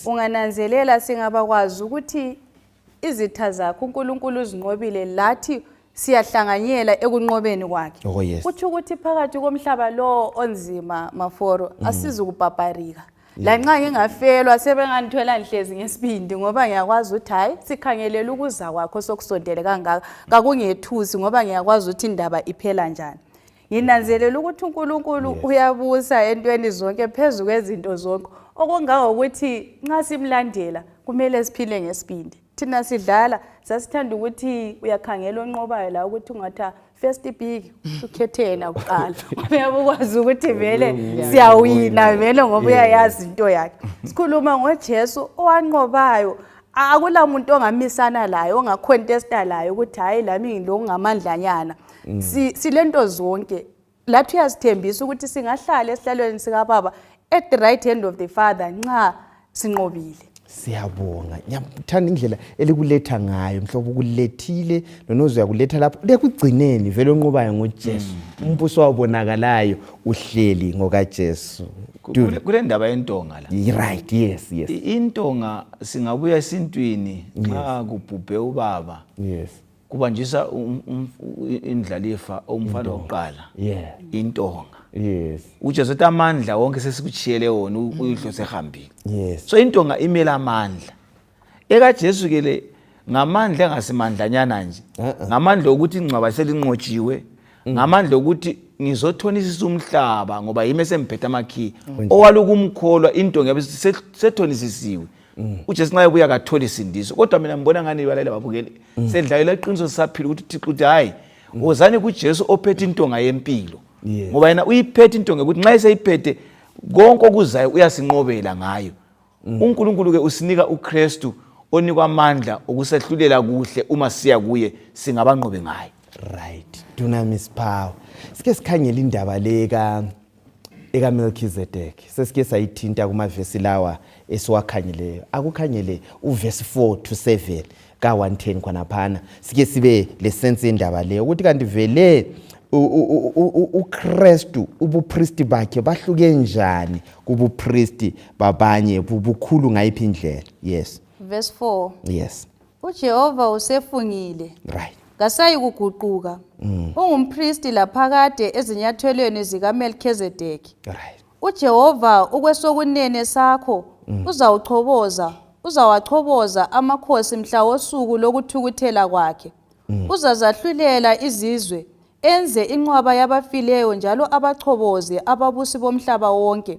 Ungananzelela singabakwazi ukuthi izitha zakho uNkulunkulu uzinqobile lathi siyahlanganyela ekunqobeni kwakhe. Kuthi ukuthi phakathi komhlaba lo onzima maforo asizukubhabharika. La nxa ngingafelwa sebenganthola nhlezi ngesibindi ngoba ngiyakwazi ukuthi hayi sikhangelela ukuza kwakho sokusondele kangaka kakungethusi ngoba ngiyakwazi ukuthi indaba iphela njani. Nginanzelela ukuthi uNkulunkulu uyabusa entweni zonke phezulu kwezinto zonke okungaka ukuthi nxa simlandela kumele siphile ngesibindi. Thina sidlala sasithanda ukuthi uyakhangela onqobayo la ukuthi ungatha first big ukhethena kuqala uyabukwazi ukuthi vele siyawina vele ngoba uyayazi into yakhe. Sikhuluma ngoJesu owanqobayo akula muntu ongamisana laye ongacontesta laye ukuthi hayi lami ngilo ngamandlanyana. Silento zonke lapho uyasithembisa ukuthi singahlala esihlalweni sika baba at the right hand of the Father nxa sinqobile. Siyabonga ngiyathanda indlela elikuletha ngayo mhlobo ukulethile nonozi uyakuletha lapho lekugcineni vele onqobayo ngoJesu umbuso wabonakalayo uhleli ngokaJesu kule ndaba yentonga la. Right, yes. Intonga singabuya esintwini xa kubhubhe ubaba. Kubanjisa indlalifa umfana oqala. Intonga. uJesu uthi amandla wonke sesikuchiyele wona uyihlose ehambile. So intonga imela amandla. EkaJesu ke le ngamandla engasimandlanyana nje. Ngamandla ukuthi ingcwaba selinqotshiwe. Ngamandla ukuthi ngizothonisisa umhlaba ngoba yimi esemphethe amakhiyi. Owalokumkholwa intonga yabe sethonisisiwe. uJesu nxa ebuya akatholi sindiso. Kodwa mina ngibona ngani balela babukele sedlalela iqiniso saphila ukuthi Thixo uthi hayi wozani kuJesu ophethe intonga yempilo. Ngoba yena uyiphethe intonga ukuthi nxa eseyiphethe konke okuzayo uyasinqobela ngayo. uNkulunkulu ke usinika uKristu onikwa amandla okusehlulela kuhle uma siya kuye singabanqobe ngayo. Right. Dunamis power. Sike sikhangela indaba leka Melchizedek. Sesike sayithinta kuma verse lawa esiwakhanyeleyo. Akukhanyele uverse 4 to 7 ka 110 khanaphana. Sike sibe lesense indaba leyo ukuthi kanti vele uKristu ubupristi bakhe bahluke njani kubupristi babanye bubukhulu ngayiphi indlela. Yes. Verse 4. Yes. uJehova usefungile. Right. Kasayi kuguquka. Ungumpristi laphakade ezinyathelweni zika Melchizedek. Right. uJehova ukwesokunene sakho uzawachoboza amakhosi mhla wosuku lokuthukuthela kwakhe. Uzazahlulela izizwe enze inqwaba yabafileyo njalo abachoboze ababusi bomhlaba wonke.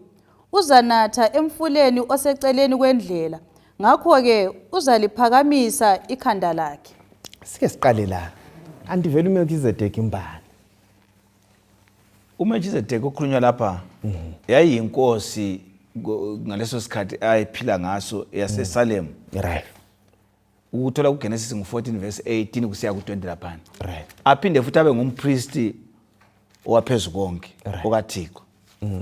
uzanatha emfuleni oseceleni kwendlela, ngakho-ke uzaliphakamisa ikhanda lakhe. Sike siqale la. Andivele uMelchizedeki imbala. uMelchizedeki okhulunywa lapha yayiyinkosi ngaleso sikhathi ayiphila ngaso yaseSalem. Right. Ukuthola kuGenesis 14 verse 18 kusiya ku20 lapha. Right. Aphinde futhi abe ngumpristi owaphezulu konke okaThixo.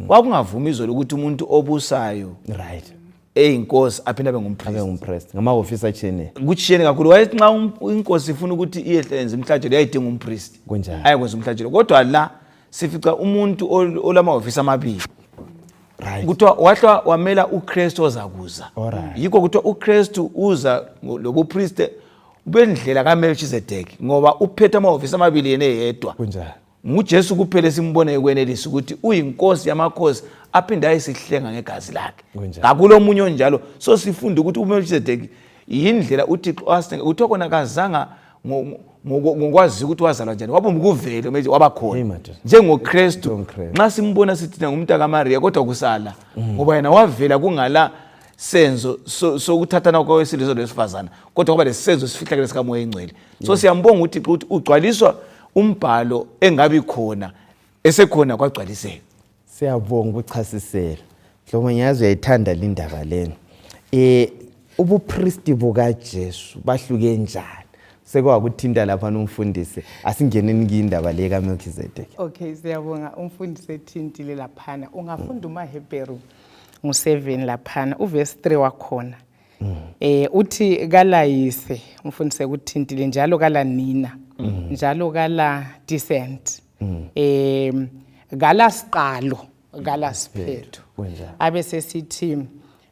Kwakungavumi izolo ukuthi umuntu obusayo Right. eyinkosi aphinde abe ngumpristi. Abe ngumpriest. Ngama-office atshene. Kuthishene kakhulu wayethi nxa inkosi ifuna ukuthi iyehle umhlatshelo yayidinga umpristi. Kunjani? Ayekwenza umhlatshelo. Kodwa la sifica umuntu olama-office amabili. Right. Kuthiwa wahlwa wamela uKristu ozakuza. Alright. Yikho kuthiwa uKristu uza lobupristi bendlela kaMelchizedeki ngoba uphethe ama-office amabili yena eyedwa. Kunjani? nguJesu kuphela esimbone ekwenelisa ukuthi uyinkosi yamakhosi aphinde ayisihlenga ngegazi lakhe. Ngakulo munye onjalo so sifunda ukuthi uMelchizedeki yindlela uThixo asenga utho kona kazanga ngokwazi ukuthi wazalwa njani waba umkuvele manje wabakhona njengoKristu nxa simbona sithi ngumuntu kaMaria kodwa kusala ngoba yena wavela kungala senzo sokuthathana kwawesilisa lwesifazana kodwa kwaba lesenzo sifihlakele sikamoya engcwele. So siyambonga uThixo ukuthi ugcwaliswa umbhalo engabi khona esekhona kwagcwaliseka. Siyabonga ukuchasisela. Hlobo ngiyazi uyayithanda le ndaba lena. Ubupristi bukaJesu bahluke njani? Sekwakuthinta lapha nomfundisi asingeneni kuyindaba le kaMelchizedeki. Okay, siyabonga umfundisi ethintile laphana. Ungafunda umaHebheru ngo7 laphana uverse 3 wakhona. Uthi kalayise umfundisi kuthintile njalo kala nina. Njalo kala descent. Gala siqalo, gala siphetho. Abese sithi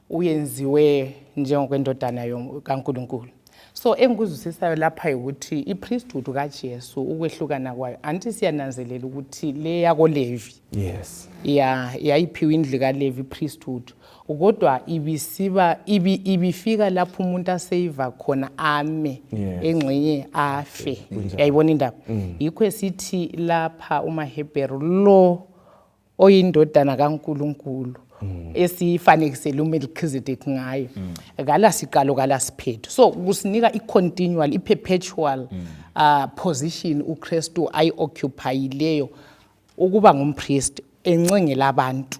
uyenziwe njengokwendodana kaNkulunkulu. So engikuzwisisayo lapha ukuthi ipriesthood kaJesu ukwehlukana kwayo anti siyananzelela ukuthi le yako Levi. Yes. Yayiphiwa indlu kaLevi priesthood. Kodwa ibifika lapho umuntu aseyiva khona ame engcenye afe. Yayibona indaba. Yikho esithi lapha umaHebheru lo oyindodana kaNkulunkulu esifanekisele uMelchizedeki ngayo ngala siqalo ngala siphetho. So kusinika i-continual i-perpetual position uKristu ayi-occupyileyo ukuba ngumpriest encengela abantu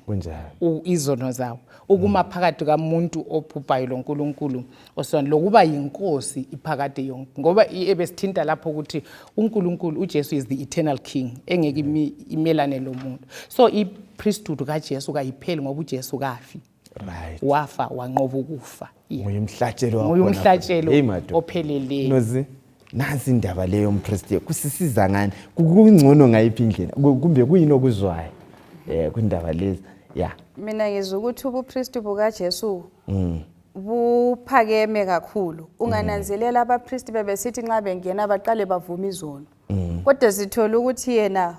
izono zawo ukuma phakathi kamuntu ophuphayo loNkulunkulu osona lokuba yinkosi iphakade yonke ngoba ebesithinta lapho ukuthi uNkulunkulu uJesu is the eternal king engeke imelane lomuntu. So ipriesthood kaJesu kayipheli ngoba uJesu kafi. Right. Wafa wanqoba ukufa. Umhlatshelo opheleleyo. Nozi nansi indaba leyo umpriest kusisiza ngani kungcono ngayiphi indlela kumbe kuyini okuzwayo kwindaba lezi Mina ngizwa ukuthi ubupristi bukaJesu buphakeme kakhulu. Ungananzelela abapristi bebesithi nxa bengena baqale bavuma izono. Kodwa sithola ukuthi yena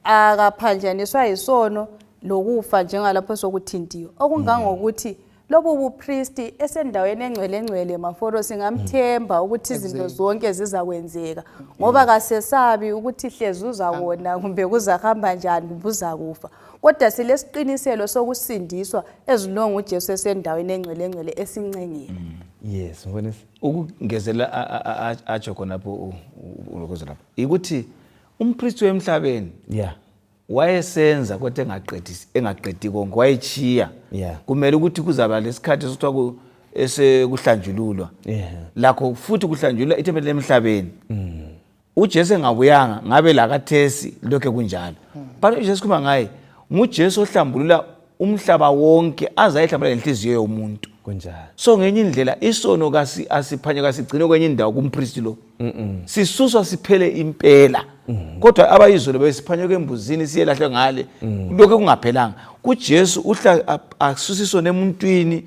akaphanjaniswa isono lokufa njengalapho sokuthintiwe. Okungangokuthi lobu bupristi esendaweni engcwele maforo singamthemba ukuthi izinto zonke zizakwenzeka ngoba kasesabi ukuthi hlezi uzawona kumbe kuzahamba njani kubuza kufa. Kodwa silesiqiniselo sokusindiswa ezilonga uJesu esendaweni engcwele esincengile. Yes, ngibonisa. Ukungezela ajo khona lapho ulokoza lapho. Ukuthi umpristi wemhlabeni wayesenza kodwa engaqedi konke wayechiya. Kumele ukuthi kuzaba lesikhathi sokuthiwa esekuhlanjululwa. Lakho futhi kuhlanjulwa ithempeli lemhlabeni. uJesu engabuyanga ngabe la kathesi lokho kunjalo. But uJesu kuma ngaye nguJesu ohlambulula umhlaba wonke azayihlambula lenhliziyo yomuntu. Kunjalo. So ngenye indlela isono asiphanye kasigcine kwenye indawo kumpristi lo. Sisuswa siphele impela. Kodwa abayizolo besiphanye kwembuzini siyelahlwe ngale lokho kungaphelanga. kuJesu uhla asusiso nemuntwini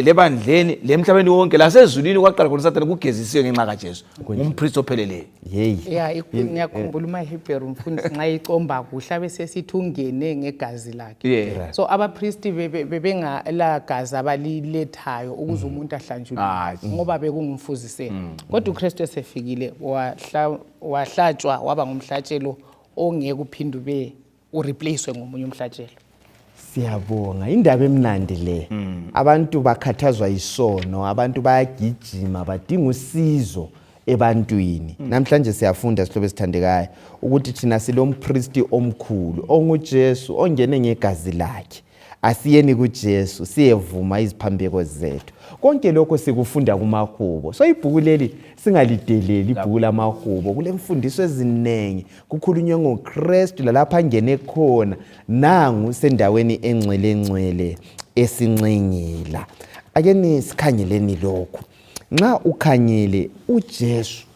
lebandleni lemhlabeni wonke lasezulwini kwaqala khona uSathane kugezisiwe ngenxa kaJesu umpristi opheleleyo. Ngiyakhumbula umaHebheru mfundisi nxa icomba kuhla bese sithi ungene ngegazi lakhe. So abapristi bebengala gazi abalilethayo ukuze umuntu ahlanjulwe ngoba bekungumfuziselo. Kodwa uKristu esefikile wahlatshwa waba ngumhlatshelo ongeke uphinde ube ureplacewe ngomunye umhlatshelo. Siyabonga indaba emnandi le. Abantu bakhathazwa isono, abantu bayagijima badinga usizo ebantwini. Namhlanje siyafunda sihlobo esithandekayo ukuthi thina silompristi omkhulu onguJesu ongene ngegazi lakhe. Asiyeni kuJesu siyevuma iziphambeko zethu. Konke lokho sikufunda kumahubo. So ibhuku leli singalideleli ibhuku lamahubo. Kulemfundiso ezinengi. Kukhulunywe ngoKristu lalapha angene khona nangu sendaweni engcwele esinxengila. Ake sikhangeleni lokho. Nxa ukhangele uJesu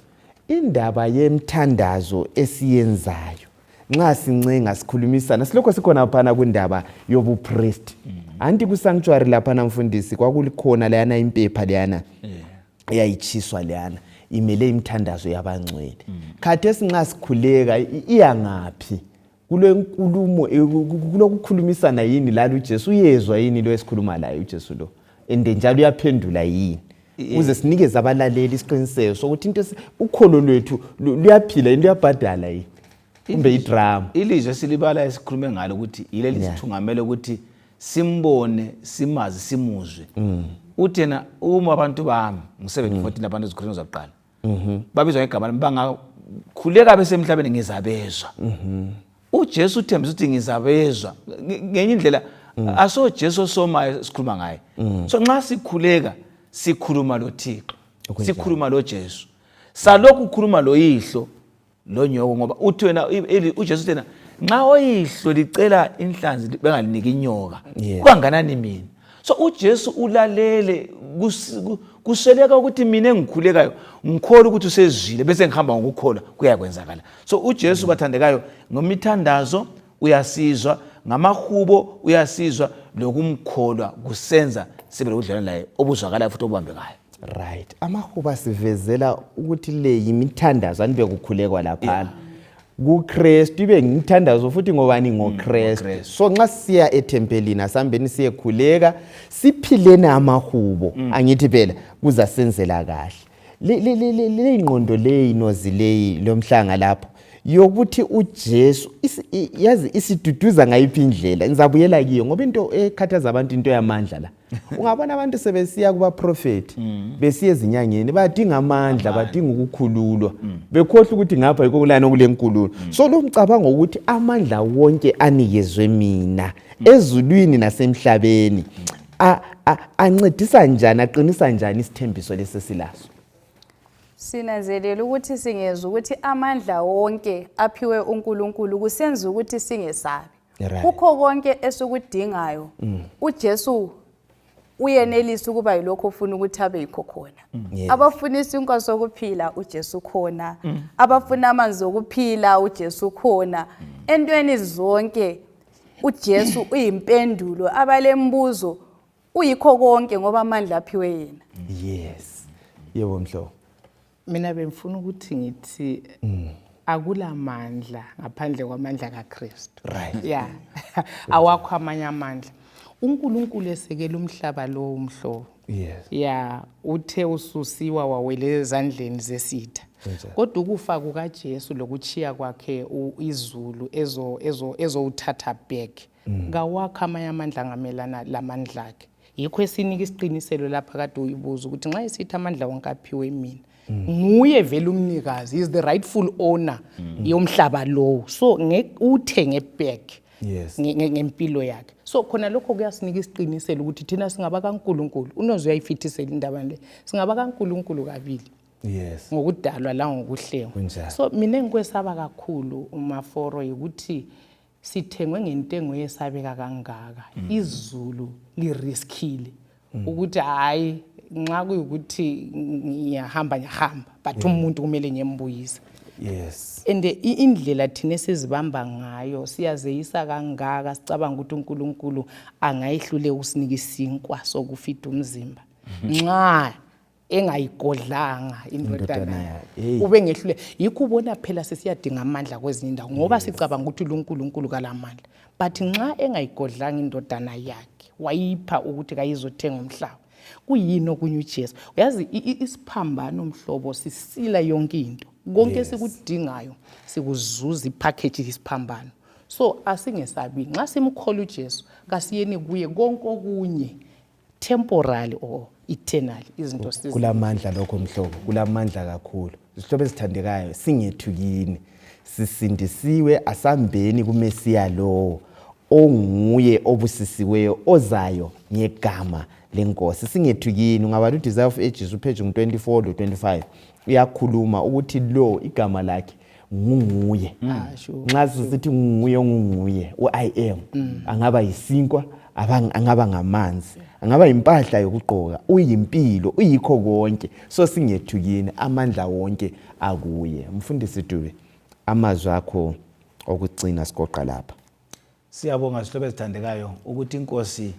indaba yemthandazo esiyenzayo. Nxa sincenga sikhulumisana silokho sikhona phana kwindaba yobupriest. Anti ku sanctuary lapha namfundisi kwakulikhona leyana impepha leyana eyayichiswa leyana imele imthandazo yabangcwele. Khathesi nxa sikhuleka iyangaphi kule nkulumo kulokukhulumisana yini la uJesu uyezwa yini lo esikhuluma laye uJesu lo ende njalo uyaphendula yini uze sinikeze abalaleli isiqiniseko sokuthi into ukholo lwethu luyaphila into yabhadala yini kumbe idrama. Ilizwe silibala esikhulume ngalo ukuthi ileli sithungamele ukuthi simbone simazi simuzwe. Uthena uma abantu bami ngu714 abantu ezikhuluma zakuqala babizwa ngegama bangakhuleka besemhlabeni ngizabezwa. uJesu uthembisa ukuthi ngizabezwa ngenye indlela aso Jesu somayo sikhuluma ngaye. So nxa sikhuleka sikhuluma lo Thixo sikhuluma lo Jesu salokhu ukhuluma lo yihlo lo nyoko ngoba uthi wena uJesu uthena nxa oyihlo licela inhlanzi bengaliniki inyoka kanganani mina. So uJesu ulalele kusweleka ukuthi mina engikhulekayo ngikholwa ukuthi usezwile bese ngihamba ngokukholwa kuyakwenzakala. So uJesu bathandekayo ngomithandazo uyasizwa ngamahubo uyasizwa lokumkholwa kusenza sibe lokudlana naye obuzwakala futhi obambekayo. Right. Amahubo sivezela ukuthi le yimithandazo anibe kukhulekwa lapha. KuKristu ibe ngithandazo futhi ngobani ngoKristu. So nxa siya etempelini asambeni siye khuleka siphilene amahubo angithi phela kuzasenzela kahle. Le ingqondo le inozileyi lomhlanga lapho yokuthi uJesu yazi isiduduza ngayiphi indlela ngizabuyela kiyo ngoba into ekhathaza abantu into yamandla la. Ungabona abantu sebesiya kuba prophet besiye ezinyangeni badinga amandla badinga ukukhululwa bekhohle ukuthi ngapha yikho kulana okulenkululo. So lo mcabango ukuthi amandla wonke anikezwe mina ezulwini nasemhlabeni ancedisa njani aqinisa njani isithembiso lesesilaso. Sinanzelela ukuthi singezwe ukuthi amandla wonke aphiwe uNkulunkulu kusenza ukuthi singesabi. Kukho konke esukudingayo uJesu uyenelisa ukuba yilokho ufuna ukuthi abe yikho khona. Abafuna isinkwa sokuphila uJesu khona. Abafuna amanzi okuphila uJesu khona. Entweni zonke uJesu uyimpendulo abalembuzo uyikho konke ngoba amandla aphiwe yena. Yes. Yebo mhlo. Mina bengifuna ukuthi ngithi akula mandla ngaphandle kwamandla kaKristu. Right. Yeah. Awakho amanye amandla. uNkulunkulu esekela umhlaba lo umhlobo. Yes. Yeah, uthe ususiwa wawele ezandleni zesitha. Kodwa ukufa kukaJesu lokuchiya kwakhe izulu ezowuthatha back. Ngawakho amanye amandla ngamelana lamandla akhe. Yikho esinika isiqiniselo lapha kade uyibuza ukuthi nxa isithi amandla wonke aphiwe mina nguye vele umnikazi is the rightful owner yomhlaba lo. So uthenge back ngempilo yakhe. So khona lokho kuyasinika isiqiniselo ukuthi thina singaba kaNkulunkulu unoze uyayifithisela indaba le singaba kaNkulunkulu kabili. Yes. Ngokudalwa la ngokuhlengwa. So mina engikwesaba kakhulu umaforo ukuthi sithengwe ngentengo yesabeka kangaka. Izulu liriskile ukuthi hayi nxa kuyukuthi ngiyahamba but umuntu kumele ngiyembuyisa. Yes. Ende indlela thina esizibamba ngayo siyazeyisa kangaka sicabanga ukuthi uNkulunkulu angayihlule usinika isinkwa sokufida umzimba. Nxa engayigodlanga indodana ube ngehlule yikho ubona phela sesiyadinga amandla kwezinye indawo ngoba sicabanga ukuthi uNkulunkulu kalamandla. But nxa engayigodlanga indodana yakhe wayipha ukuthi kayizothenga umhlaba. Kuyini okunye uJesu uyazi isiphambano umhlobo sisila yonke into konke sikudingayo sikuzuza ipackage isiphambano. So asingesabi nxa simkhola uJesu kasiyeni kuye konke okunye temporary or eternal izinto kulamandla lokho mhlobo, kulamandla kakhulu. Isihlobo esithandekayo singethukini, sisindisiwe asambeni kuMesiya lowo onguye obusisiweyo ozayo ngegama leNkosi. Singethukini, ungabala uDesire of Ages upage 24 lo 25 uyakhuluma ukuthi lo igama lakhe nguye. Nxa sithi nguye u-I am, angaba yisinkwa, angaba ngamanzi, angaba impahla yokugqoka, uyimpilo, uyikho konke. So singethukini, amandla wonke akuye. Mfundisi Dube, amazwi akho okugcina sigoqa lapha. Siyabonga sihlobo esithandekayo ukuthi iNkosi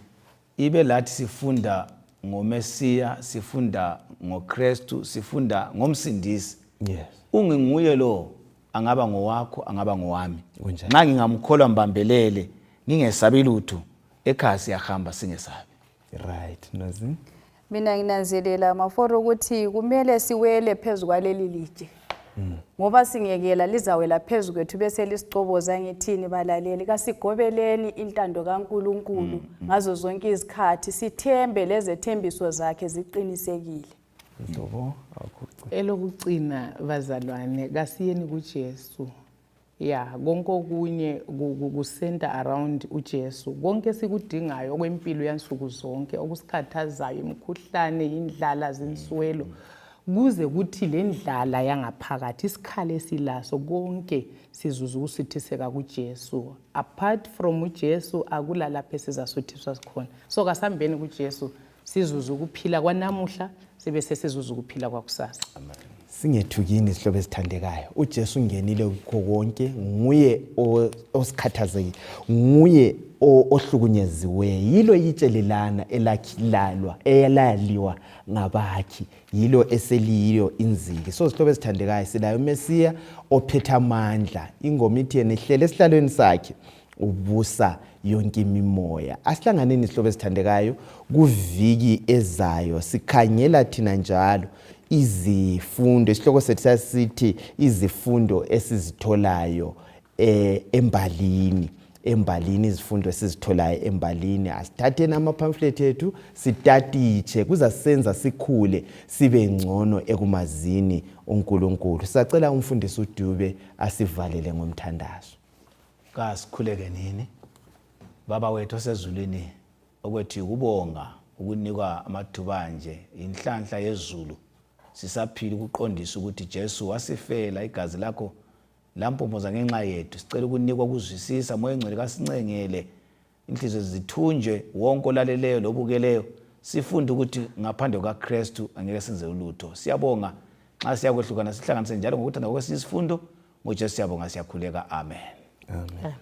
ibe lathi sifunda ngoMesiya, sifunda ngoKristu, sifunda ngomsindisi. Yes. Unginguye lo, angaba ngowakho, angaba ngowami. Nxa ngingamkholwa mbambelele, ngingesabi lutho, ekhaya siyahamba singesabi. Right, Nazi. Mina nginanzelela maforo ukuthi kumele siwele phezulu kwaleli litshe. Ngoba singekela lizawela phezulu kwethu bese lisicoboza ngithini balaleli, kasigobeleni intando kaNkuluNkulu ngazo zonke izikhathi, sithembe lezethembiso zakhe ziqinisekile. Mhlobo, Elokugcina bazalwane kasiyeni kuJesu. Konke okunye ku-center around uJesu. Konke sikudingayo okwempilo yansuku zonke, okusikhathazayo, imikhuhlane, indlala, zinswelo. Kuze kuthi le ndlala yangaphakathi isikhale esilaso konke sizuza ukusithiseka kuJesu. Apart from uJesu akulalapho esizasuthiswa sikhona. So kasambeni kuJesu sizuza ukuphila kwanamuhla sibe sesizuza ukuphila kwakusasa. Singethukini isihlobo esithandekayo. UJesu ungenile kukho konke, nguye osikhathazekile, nguye ohlukunyeziweyo. Yilo itshelelana elakhilalwa, eyalaliwa ngabakhi, yilo eseliyo inziki. So isihlobo esithandekayo silayo uMesiya ophethe amandla. Ingoma ithi yena ihlele esihlalweni sakhe ubusa yonke imimoya. Asihlanganeni isihlobo esithandekayo kuviki ezayo, sikhangela thina njalo izifundo. Isihloko sethu sasithi izifundo esizitholayo embalini, izifundo esizitholayo embalini. Asithatheni ama-pamphlet ethu sitatiche, kuzasenza sikhule sibe ngcono ekumazini uNkulunkulu. Sacela umfundisi uDube asivalele ngomthandazo. Kasikhuleke nini baba wethu osezulwini, okwethu ukubonga ukunikwa amathuba nje inhlanhla yezulu sisaphila ukuqondisa ukuthi Jesu wasifela, igazi lakho lampompoza ngenxa yethu. Sicela ukunikwa ukuzwisisa, moya engcwele kasincengele, inhliziyo zithunjwe, wonke olaleleyo lobukeleyo sifunde ukuthi ngaphandle kukaKristu angeke senze ulutho. Siyabonga nxa siyakwehlukana sihlanganise njalo ngokuthanda kwesifundo ngoJesu. Siyabonga, siyakhuleka. Amen. Amen.